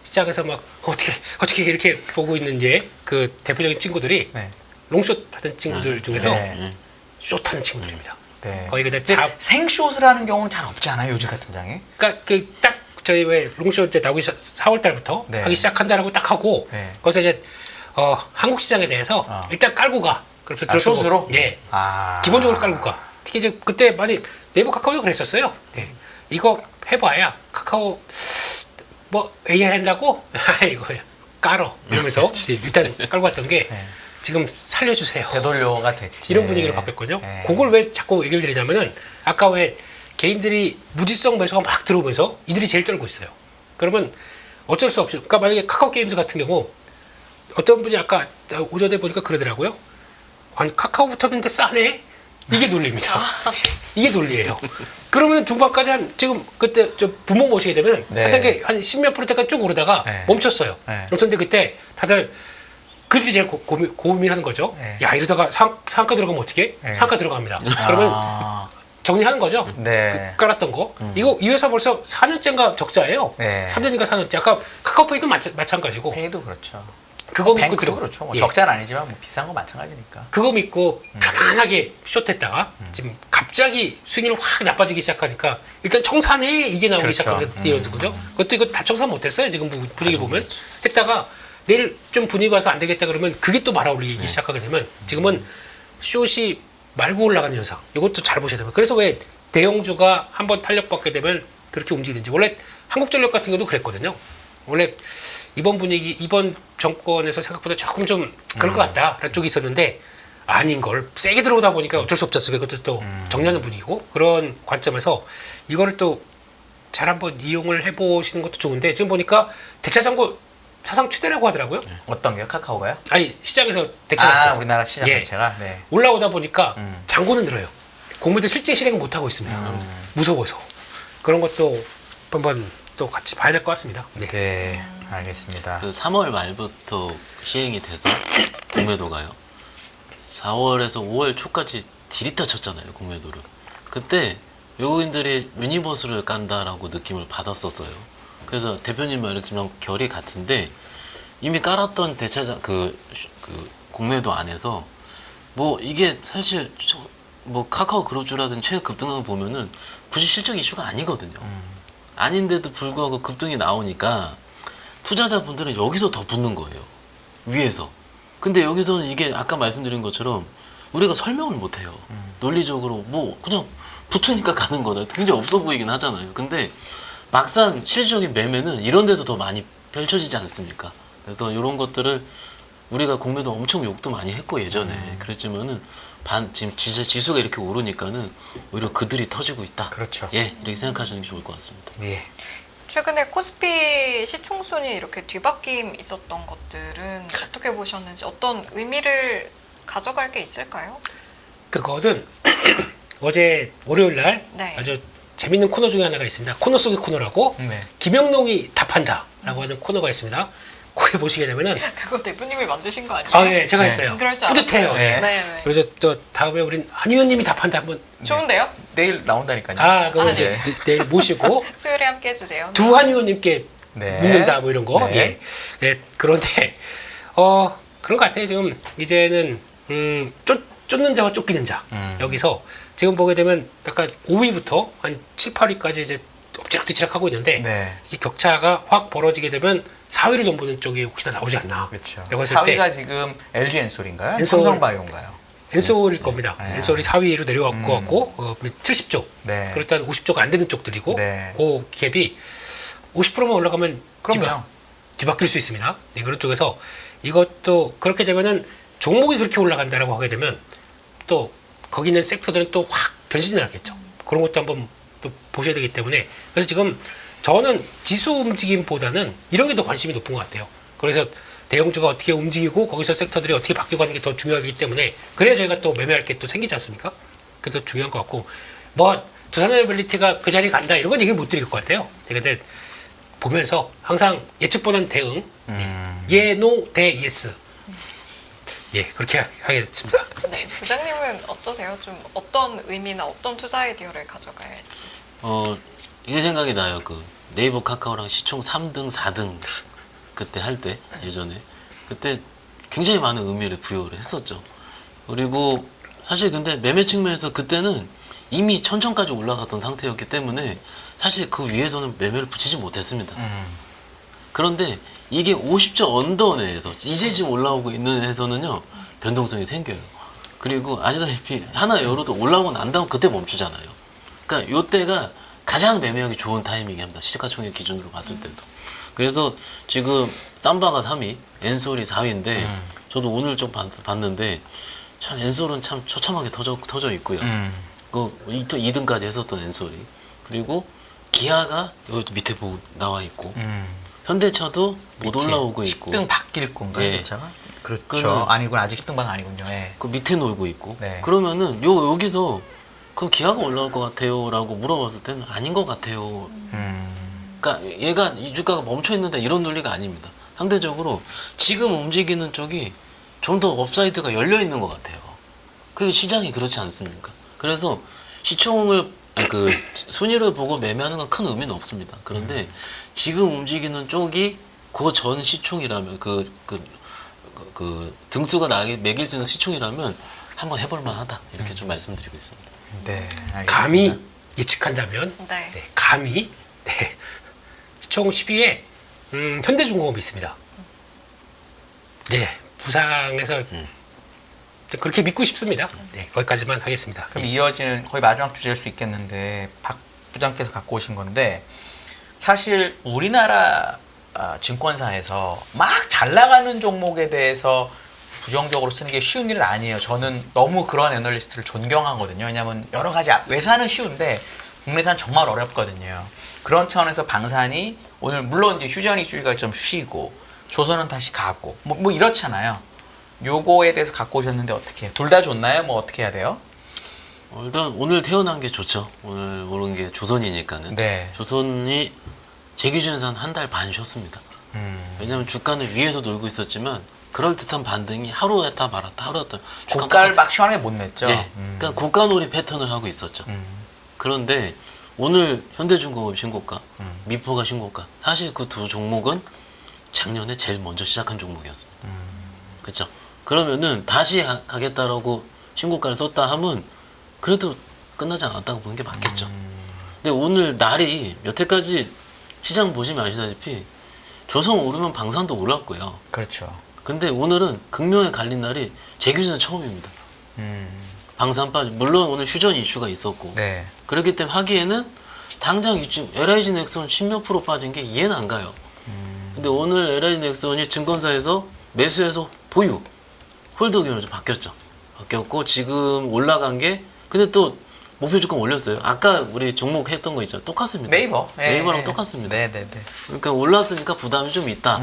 시장에서 막 어떻게 이렇게 보고 있는 그 대표적인 친구들이 네. 롱숏 하던 친구들 중에서 네. 숏하는 친구들입니다. 네. 거의 그냥 근데 생쇼를 하는 경우는 잘 없지 않아요, 요즘 같은 장에? 그러니까 그 딱 저희 왜 롱숏 이제 나오기 4월 달부터 네. 하기 시작한다라고 딱 하고 네. 거기서 이제 한국 시장에 대해서 일단 깔고 가. 그래서 아, 숏으로? 예. 아. 기본적으로 깔고 가. 특히 이제 그때 많이 네이버 카카오도 그랬었어요. 네. 이거 해봐야 카카오 뭐 AI 한다고? 이거 깔어 이러면서 일단 깔고 갔던 게 네. 지금 살려주세요. 되돌려가 됐지. 이런 분위기로 바뀌었거든요. 네. 그걸 왜 자꾸 얘기를 드리냐면은 아까 왜 개인들이 무지성 매수가 막 들어오면서 이들이 제일 떨고 있어요. 그러면 어쩔 수 없이 그러니까 만약에 카카오 게임즈 같은 경우 어떤 분이 아까 오전에 보니까 그러더라고요. 아니 카카오 붙었는데 싸네? 이게 논리입니다. 이게 논리예요. 그러면 중반까지 한 지금 그때 저 부모 모시게 되면 네. 한 단계 한 10몇 %까지 쭉 오르다가 네. 멈췄어요. 네. 멈췄는데 그때 다들 그들이 제일 고민하는 거죠. 네. 야 이러다가 상가 들어가면 어떻게? 네. 상가 들어갑니다. 그러면 아, 정리하는 거죠. 네. 그 깔았던 거. 이거 이 회사 벌써 4년째인가 적자예요. 네. 3년인가 4년째. 아까 카카오페이도 마찬가지고. 페이도 그렇죠. 그거 믿고 뱅크도 그렇죠. 뭐 예. 적자는 아니지만 뭐 비싼 거 마찬가지니까. 그거 믿고 편안하게 숏했다가 지금 갑자기 수익률 확 나빠지기 시작하니까 일단 청산해 이게 나오기 그렇죠. 시작하거든요. 그것도 이거 다 청산 못했어요. 지금 분위기 보면 했다가 내일 좀 분위기 와서 안 되겠다 그러면 그게 또 말아올리기 시작하게 되면 지금은 숏이 말고 올라가는 현상. 이것도 잘 보셔야 됩니다. 그래서 왜 대형주가 한번 탄력받게 되면 그렇게 움직이는지 원래 한국전력 같은 경우도 그랬거든요. 원래 이번 분위기 이번 정권에서 생각보다 조금 좀 그럴 것 같다라는 쪽이 있었는데 아닌 걸 세게 들어오다 보니까 어쩔 수 없지 않습니까? 그것도 또 정리하는 분위기고 그런 관점에서 이거를 또 잘 한번 이용을 해보시는 것도 좋은데 지금 보니까 대차장고 사상 최대라고 하더라고요. 어떤 게요? 카카오가요? 아니 시장에서 대차장고 아, 우리나라 시장 예. 자체가. 네. 올라오다 보니까 장고는 늘어요. 공매도 실제 실행 못 하고 있습니다. 무서워서 그런 것도 한번 또 같이 봐야 될 것 같습니다. 네. 네. 알겠습니다. 그 3월 말부터 시행이 돼서 공매도가요. 4월에서 5월 초까지 디리타 쳤잖아요, 공매도를. 그때 외국인들이 유니버스를 깐다라고 느낌을 받았었어요. 그래서 대표님 말씀랑 결이 같은데 이미 깔았던 대차장 그 공매도 안에서 뭐 이게 사실 뭐 카카오 그룹주라든 최근 급등을 보면은 굳이 실적 이슈가 아니거든요. 아닌데도 불구하고 급등이 나오니까 투자자분들은 여기서 더 붙는 거예요. 위에서. 근데 여기서는 이게 아까 말씀드린 것처럼 우리가 설명을 못 해요. 논리적으로 뭐 그냥 붙으니까 가는 거다. 굉장히 없어 보이긴 하잖아요. 근데 막상 실질적인 매매는 이런 데서 더 많이 펼쳐지지 않습니까? 그래서 이런 것들을 우리가 공매도 엄청 욕도 많이 했고 예전에 그랬지만은 지금 지수가 이렇게 오르니까는 오히려 그들이 터지고 있다. 그렇죠. 예, 이렇게 생각하시는 게 좋을 것 같습니다. 예. 최근에 코스피 시총순위 이렇게 뒤바뀜 있었던 것들은 어떻게 보셨는지 어떤 의미를 가져갈 게 있을까요? 그거는 어제 월요일 날 네. 아주 재밌는 코너 중에 하나가 있습니다. 코너 속의 코너라고 네. 김영롱이 답한다라고 하는 코너가 있습니다. 거기 보시게 되면은 그거 대표님이 만드신 거 아니에요? 아 예, 제가 네. 했어요. 그럴 줄 뿌듯해요. 알았어요. 예. 네, 네. 그래서 또 다음에 우린 한 의원님이 답한다 한번 좋은데요? 내일 나온다니까요. 아 그럼 아, 이제 네. 내일 모시고 수요일에 함께 해주세요. 두 한 의원님께 네. 묻는다 뭐 이런 거. 네. 예. 예. 그런데 그런 것 같아요. 지금 이제는 쫓는 자와 쫓기는 자 여기서 지금 보게 되면 약간 5위부터 한 7, 8위까지 이제 엎치락뒤치락 하고 있는데 네. 이 격차가 확 벌어지게 되면 4위를 넘보는 쪽이 혹시나 나오지 않나. 그렇죠. 라고 했을 때 4위가 지금 LG 엔솔인가요? 엔솔. 삼성바이오인가요? 엔솔일 겁니다. 네. 엔솔이 4위로 내려왔고 갖고 70쪽. 네. 그렇다면 50쪽 안 되는 쪽들이고 네. 그 갭이 50%만 올라가면 그럼요. 뒤바뀔 수 있습니다. 네, 그런 쪽에서 이것도 그렇게 되면은 종목이 그렇게 올라간다라고 하게 되면 또 거기 있는 섹터들은 또 확 변신이 나겠죠. 그런 것도 한번 또 보셔야 되기 때문에 그래서 지금 저는 지수 움직임보다는 이런 게 더 관심이 높은 것 같아요. 그래서 대형주가 어떻게 움직이고 거기서 섹터들이 어떻게 바뀌고 하는 게 더 중요하기 때문에 그래야 저희가 또 매매할 게 또 생기지 않습니까? 그게 더 중요한 것 같고 뭐 두산에너빌리티가 그 자리에 간다 이런 건 얘기 못 드릴 것 같아요. 근데 보면서 항상 예측보다는 대응, 예, 노, 대, 예스. 예, 그렇게 하겠습니다. 네, 부장님은 어떠세요? 좀 어떤 의미나 어떤 투자 아이디어를 가져가야 할지. 이게 생각이 나요. 그 네이버 카카오랑 시총 3등, 4등 그때 할 때 예전에 그때 굉장히 많은 의미를 부여를 했었죠. 그리고 사실 근데 매매 측면에서 그때는 이미 천천까지 올라갔던 상태였기 때문에 사실 그 위에서는 매매를 붙이지 못했습니다. 그런데 이게 50조 언더 내에서 이제 지금 올라오고 있는 해서는요 변동성이 생겨요. 그리고 아시다시피 하나 열어도 올라오고 난 다음 그때 멈추잖아요. 그러니까 요때가 가장 매매하기 좋은 타이밍입니다. 시가총액 기준으로 봤을 때도. 그래서 지금 삼바가 3위, 엔솔이 4위인데 저도 오늘 좀 봤는데 참 엔솔은 참 처참하게 터져 있고요. 그 2등까지 했었던 엔솔이. 그리고 기아가 여기 밑에 나와 있고 현대차도 못 올라오고 있고 10등 바뀔 건가요, 예. 차가? 그렇죠. 그거는- 아니군 아직 10등방 아니군요. 예. 그 밑에 놀고 있고 네. 그러면은 여기서 그럼 기아가 올라올 것 같아요라고 물어봤을 때는 아닌 것 같아요. 그러니까 얘가 이 주가가 멈춰 있는데 이런 논리가 아닙니다. 상대적으로 지금 움직이는 쪽이 좀 더 업사이드가 열려 있는 것 같아요. 그 시장이 그렇지 않습니까? 그래서 그 순위를 보고 매매하는 건 큰 의미는 없습니다. 그런데 지금 움직이는 쪽이 그 전 시총이라면 그 등수가 매길 수 있는 시총이라면 한번 해볼 만하다 이렇게 좀 말씀드리고 있습니다. 네, 알겠습니다. 감히 예측한다면 네. 네, 감히 네. 시총 10위에 현대중공업이 있습니다. 네, 부상에서 그렇게 믿고 싶습니다. 네, 거기까지만 하겠습니다. 그럼 이어지는 거의 마지막 주제일 수 있겠는데 박 부장께서 갖고 오신 건데 사실 우리나라 증권사에서 막 잘 나가는 종목에 대해서 부정적으로 쓰는 게 쉬운 일은 아니에요. 저는 너무 그런 애널리스트를 존경하거든요. 왜냐하면 여러 가지 외사는 쉬운데 국내산 정말 어렵거든요. 그런 차원에서 방산이 오늘 물론 이제 휴전이 주의가 좀 쉬고 조선은 다시 가고 뭐 이렇잖아요. 요거에 대해서 갖고 오셨는데 어떻게 해요? 둘 다 좋나요? 뭐 어떻게 해야 돼요? 일단 오늘 태어난 게 좋죠. 오늘 오른 게 조선이니까는. 네. 조선이 제 기준에서 한 달 반 쉬었습니다. 왜냐하면 주가는 위에서 놀고 있었지만 그럴듯한 반등이 하루였다 말았다 하루였다. 고가를 막 시원하게 못 냈죠. 네. 그러니까 고가놀이 패턴을 하고 있었죠. 그런데 오늘 현대중공업 신고가, 미포가 신고가. 사실 그 두 종목은 작년에 제일 먼저 시작한 종목이었습니다. 그렇죠? 그러면은 다시 가겠다라고 신고가를 썼다 하면 그래도 끝나지 않았다고 보는 게 맞겠죠. 근데 오늘 날이 여태까지 시장 보시면 아시다시피 조선 오르면 방산도 올랐고요. 그렇죠. 근데 오늘은 극명히 갈린 날이 제 기준은 처음입니다. 방산 빠지. 물론 오늘 휴전 이슈가 있었고 네. 그렇기 때문에 하기에는 당장 이쯤 LIG 넥슨 10몇 프로 빠진 게 이해는 안 가요. 근데 오늘 LIG 넥슨이 증권사에서 매수해서 보유 홀드 기준으로 바뀌었죠. 바뀌었고 지금 올라간 게 근데 또 목표 주가 올렸어요. 아까 우리 종목 했던 거 있죠. 똑같습니다. 네이버. 네이버랑 똑같습니다. 네네네. 그러니까 올랐으니까 부담이 좀 있다.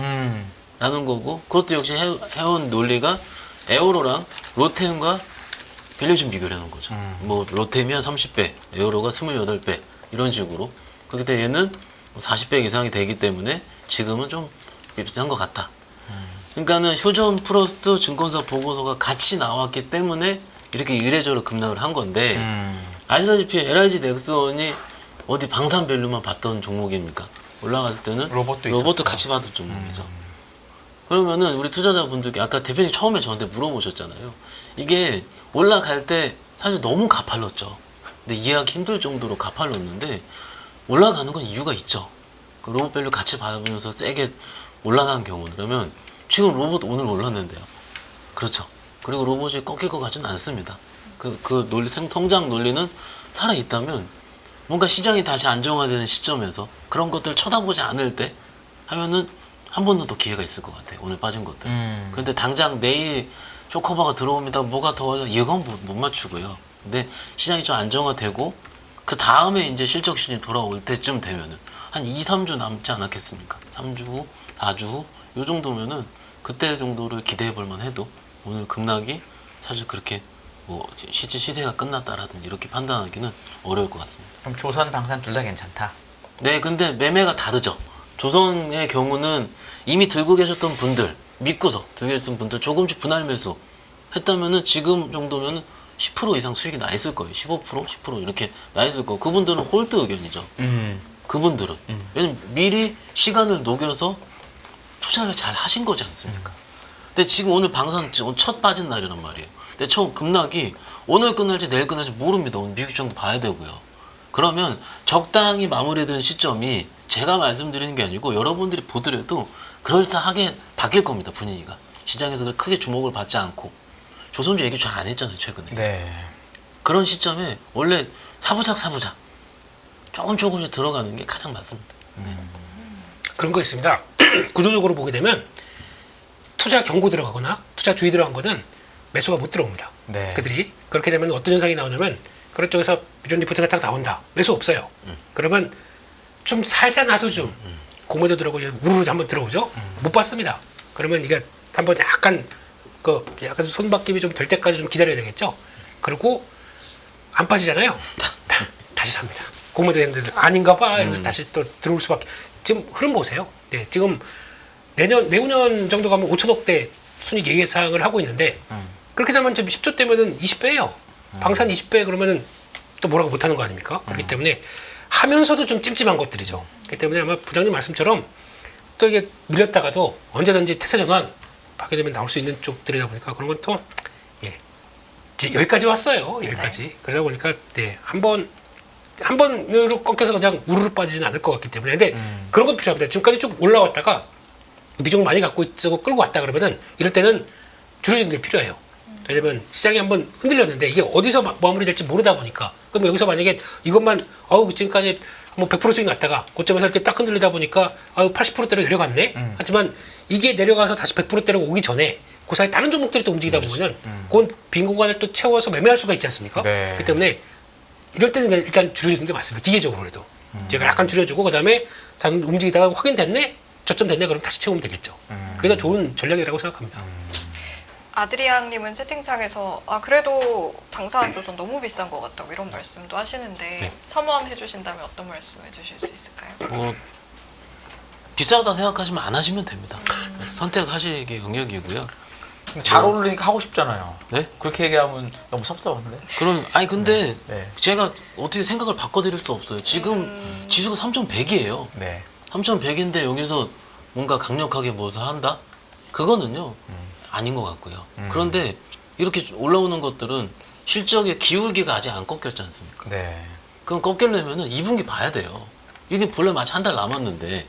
라는 거고 그것도 역시 해온 논리가 에어로랑 로템과 빌려준 비교를 해놓은 거죠. 뭐 로템이 한 30배, 에어로가 28배 이런 식으로 그렇기 때문에 얘는 40배 이상이 되기 때문에 지금은 좀 비싼 것 같다. 그러니까는 휴전 플러스 증권사 보고서가 같이 나왔기 때문에 이렇게 이례적으로 급락을 한 건데 아시다시피 LIG 넥슨이 어디 방산밸류만 봤던 종목입니까? 올라갔을 때는 로봇도 로봇도 같이 받은 종목이죠. 그러면은 우리 투자자분들께 아까 대표님 처음에 저한테 물어보셨잖아요. 이게 올라갈 때 사실 너무 가팔랐죠. 근데 이해하기 힘들 정도로 가팔랐는데 올라가는 건 이유가 있죠. 그 로봇밸류 같이 받으면서 세게 올라간 경우는 그러면 지금 로봇 오늘 올랐는데요. 그렇죠. 그리고 로봇이 꺾일 것 같지는 않습니다. 그 논리, 성장 논리는 살아있다면 뭔가 시장이 다시 안정화되는 시점에서 그런 것들 쳐다보지 않을 때 하면은 한 번은 더 기회가 있을 것 같아요. 오늘 빠진 것들. 그런데 당장 내일 쇼커버가 들어옵니다. 뭐가 더 올라? 이건 못 맞추고요. 근데 시장이 좀 안정화되고 그 다음에 이제 실적 신이 돌아올 때쯤 되면은 한 2, 3주 남지 않았겠습니까? 3주 후, 4주 후, 요 정도면은 그때 정도를 기대해 볼 만해도 오늘 급락이 사실 그렇게 뭐 시세가 끝났다라든지 이렇게 판단하기는 어려울 것 같습니다. 그럼 조선, 방산 둘 다 괜찮다. 네, 근데 매매가 다르죠. 조선의 경우는 이미 들고 계셨던 분들, 믿고서 들고 계셨던 분들 조금씩 분할 매수 했다면은 지금 정도면은 10% 이상 수익이 나 있을 거예요. 15%, 10% 이렇게 나 있을 거고 그분들은 홀드 의견이죠. 그분들은 왜냐면 미리 시간을 녹여서 투자를 잘 하신 거지 않습니까? 근데 지금 오늘 방산 오늘 첫 빠진 날이란 말이에요. 근데 처음 급락이 오늘 끝날지 내일 끝날지 모릅니다. 오늘 미국 시장도 봐야 되고요. 그러면 적당히 마무리된 시점이 제가 말씀드리는 게 아니고 여러분들이 보더라도 그럴싸하게 바뀔 겁니다. 분위기가. 시장에서 크게 주목을 받지 않고 조선주 얘기 잘 안 했잖아요. 최근에. 네. 그런 시점에 원래 사부작 조금씩 들어가는 게 가장 맞습니다. 그런 거 있습니다. 구조적으로 보게 되면 투자 경고 들어가거나 투자 주의 들어간 거는 매수가 못 들어옵니다. 네. 그들이 그렇게 되면 어떤 현상이 나오냐면 그런 쪽에서 이런 리포트가 딱 나온다. 매수 없어요. 그러면 좀 살짝 놔도 좀 고무도 들어오고 이제 우르르 한번 들어오죠. 못 봤습니다. 그러면 이게 한번 약간 약간 손바뀜이 좀 될 때까지 좀 기다려야 되겠죠. 그리고 안 빠지잖아요. 다시 삽니다. 고무도 했는데 아닌가 봐. 이러면서 다시 또 들어올 수밖에. 지금 흐름 보세요. 네, 지금 내후년 정도 가면 5천억대 순익 예상을 하고 있는데 그렇게 되면 지금 10조 때면은 20배예요. 방산 20배 그러면은 또 뭐라고 못하는 거 아닙니까? 그렇기 때문에 하면서도 좀 찜찜한 것들이죠. 그렇기 때문에 아마 부장님 말씀처럼 또 이게 밀렸다가도 언제든지 태세 전환 하게 되면 나올 수 있는 쪽들이다 보니까 그런 건 또 이제 여기까지 왔어요. 여기까지. 그러다 보니까 한 번으로 꺾여서 그냥 우르르 빠지지는 않을 것 같기 때문에 근데 그런 건 필요합니다. 지금까지 쭉 올라왔다가 비중 많이 갖고 있고 끌고 왔다 그러면은 이럴 때는 줄여주는 게 필요해요. 왜냐면 시장이 한번 흔들렸는데 이게 어디서 마무리될지 모르다 보니까 그럼 여기서 만약에 이것만 지금까지 뭐 100% 수익 났다가 고점에서 이렇게 딱 흔들리다 보니까 80%대로 내려갔네. 하지만 이게 내려가서 다시 100%대로 오기 전에 그 사이 다른 종목들이 또 움직이다 보면은 그건 빈 공간을 또 채워서 매매할 수가 있지 않습니까? 네. 그렇기 때문에 이럴 때는 그냥 일단 줄여주는 게 맞습니다. 기계적으로라도 제가 약간 줄여주고 그다음에 다음 움직이다가 확인됐네, 저점 됐네, 그럼 다시 채우면 되겠죠. 그게 더 좋은 전략이라고 생각합니다. 아드리앙님은 채팅창에서 그래도 방사한조선 너무 비싼 것 같다고 이런 말씀도 하시는데 네. 첨언해 주신다면 어떤 말씀 해주실 수 있을까요? 뭐 비싸다 생각하시면 안 하시면 됩니다. 선택하시기 영역이고요. 잘 오르니까 하고 싶잖아요. 네? 그렇게 얘기하면 너무 섭섭한데. 그럼 근데 네. 제가 어떻게 생각을 바꿔드릴 수 없어요. 지금 지수가 3,100이에요. 네. 3,100인데 여기서 뭔가 강력하게 뭐서 한다? 그거는요 아닌 것 같고요. 그런데 이렇게 올라오는 것들은 실적의 기울기가 아직 안 꺾였지 않습니까? 네. 그럼 꺾이려면은 2분기 봐야 돼요. 이게 본래 아직 한 달 남았는데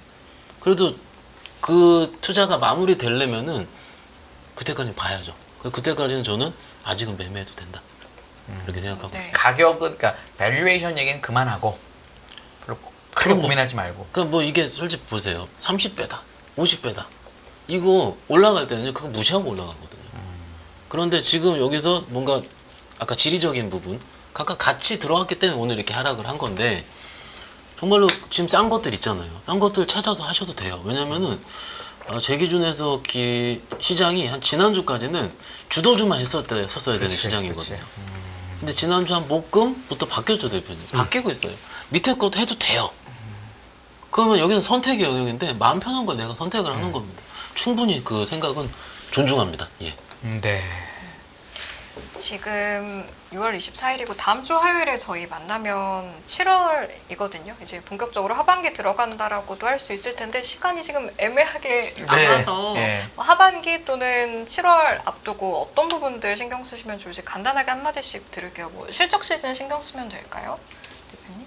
그래도 그 투자가 마무리 되려면은 그때까지 봐야죠. 그때까지는 저는 아직은 매매해도 된다. 이렇게 생각하고 네. 있습니다. 가격은 그러니까 밸류에이션 얘기는 그만하고 별로 크게 그럼요. 고민하지 말고. 그러니까 뭐 이게 솔직히 보세요. 30배다, 50배다. 이거 올라갈 때는요, 그거 무시하고 올라가거든요. 그런데 지금 여기서 뭔가 아까 지리적인 부분, 각각 같이 들어왔기 때문에 오늘 이렇게 하락을 한 건데 정말로 지금 싼 것들 있잖아요. 싼 것들 찾아서 하셔도 돼요. 왜냐면은 제 기준에서 시장이 한 지난주까지는 주도주만 섰어야 되는 그치, 시장이거든요. 그치. 근데 지난주 한 목금부터 바뀌었죠, 대표님. 바뀌고 있어요. 밑에 것도 해도 돼요. 그러면 여기는 선택의 영역인데 마음 편한 걸 내가 선택을 하는 겁니다. 충분히 그 생각은 존중합니다. 예. 네. 지금 6월 24일이고 다음 주 화요일에 저희 만나면 7월이거든요. 이제 본격적으로 하반기 들어간다라고도 할 수 있을 텐데 시간이 지금 애매하게 남아서 네. 뭐 하반기 또는 7월 앞두고 어떤 부분들 신경 쓰시면 좋을지 간단하게 한마디씩 들을게요. 뭐 실적 시즌 신경 쓰면 될까요? 대표님?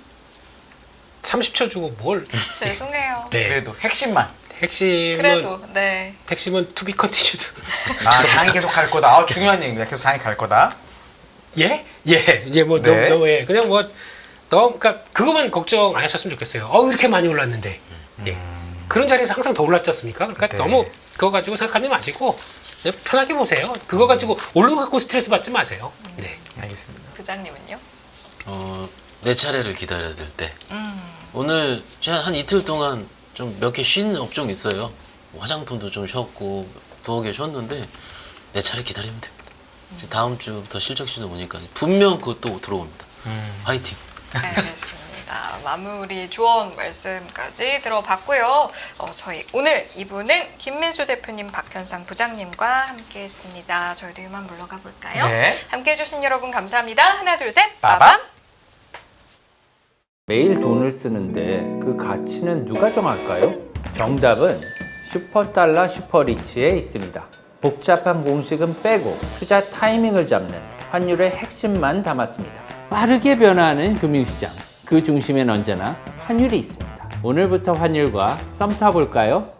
30초 주고 뭘? 죄송해요. 네. 그래도 핵심만. 그래도 네. 핵심은 투비 컨티뉴드. 장이 계속 갈 거다. 중요한 얘기입니다. 계속 장이 갈 거다. 예? 예, 뭐, 네. 예. 그냥 뭐, 그러니까 그것만 걱정 안 하셨으면 좋겠어요. 이렇게 많이 올랐는데. 예. 그런 자리에서 항상 더 올랐지 않습니까? 그러니까 네. 너무 그거 가지고 생각하지 마시고, 그냥 편하게 보세요. 그거 가지고 오르고 갖고 스트레스 받지 마세요. 네. 알겠습니다. 부장님은요? 내 차례를 기다려야 될 때. 오늘 제가 한 이틀 동안 좀 몇 개 쉰 업종 있어요. 화장품도 좀 쉬었고 두어 개 쉬었는데 내 차례 기다리면 됩니다. 다음 주부터 실적 시즌 오니까 분명 그것도 들어옵니다. 화이팅. 알겠습니다. 마무리 조언 말씀까지 들어봤고요. 저희 오늘 2부는 김민수 대표님, 박현상 부장님과 함께했습니다. 저희도 이만 물러가 볼까요? 네. 함께해 주신 여러분 감사합니다. 하나 둘 셋. 빠밤. 매일 돈을 쓰는데 그 가치는 누가 정할까요? 정답은 슈퍼달러 슈퍼리치에 있습니다. 복잡한 공식은 빼고 투자 타이밍을 잡는 환율의 핵심만 담았습니다. 빠르게 변화하는 금융시장, 그 중심엔 언제나 환율이 있습니다. 오늘부터 환율과 썸 타볼까요?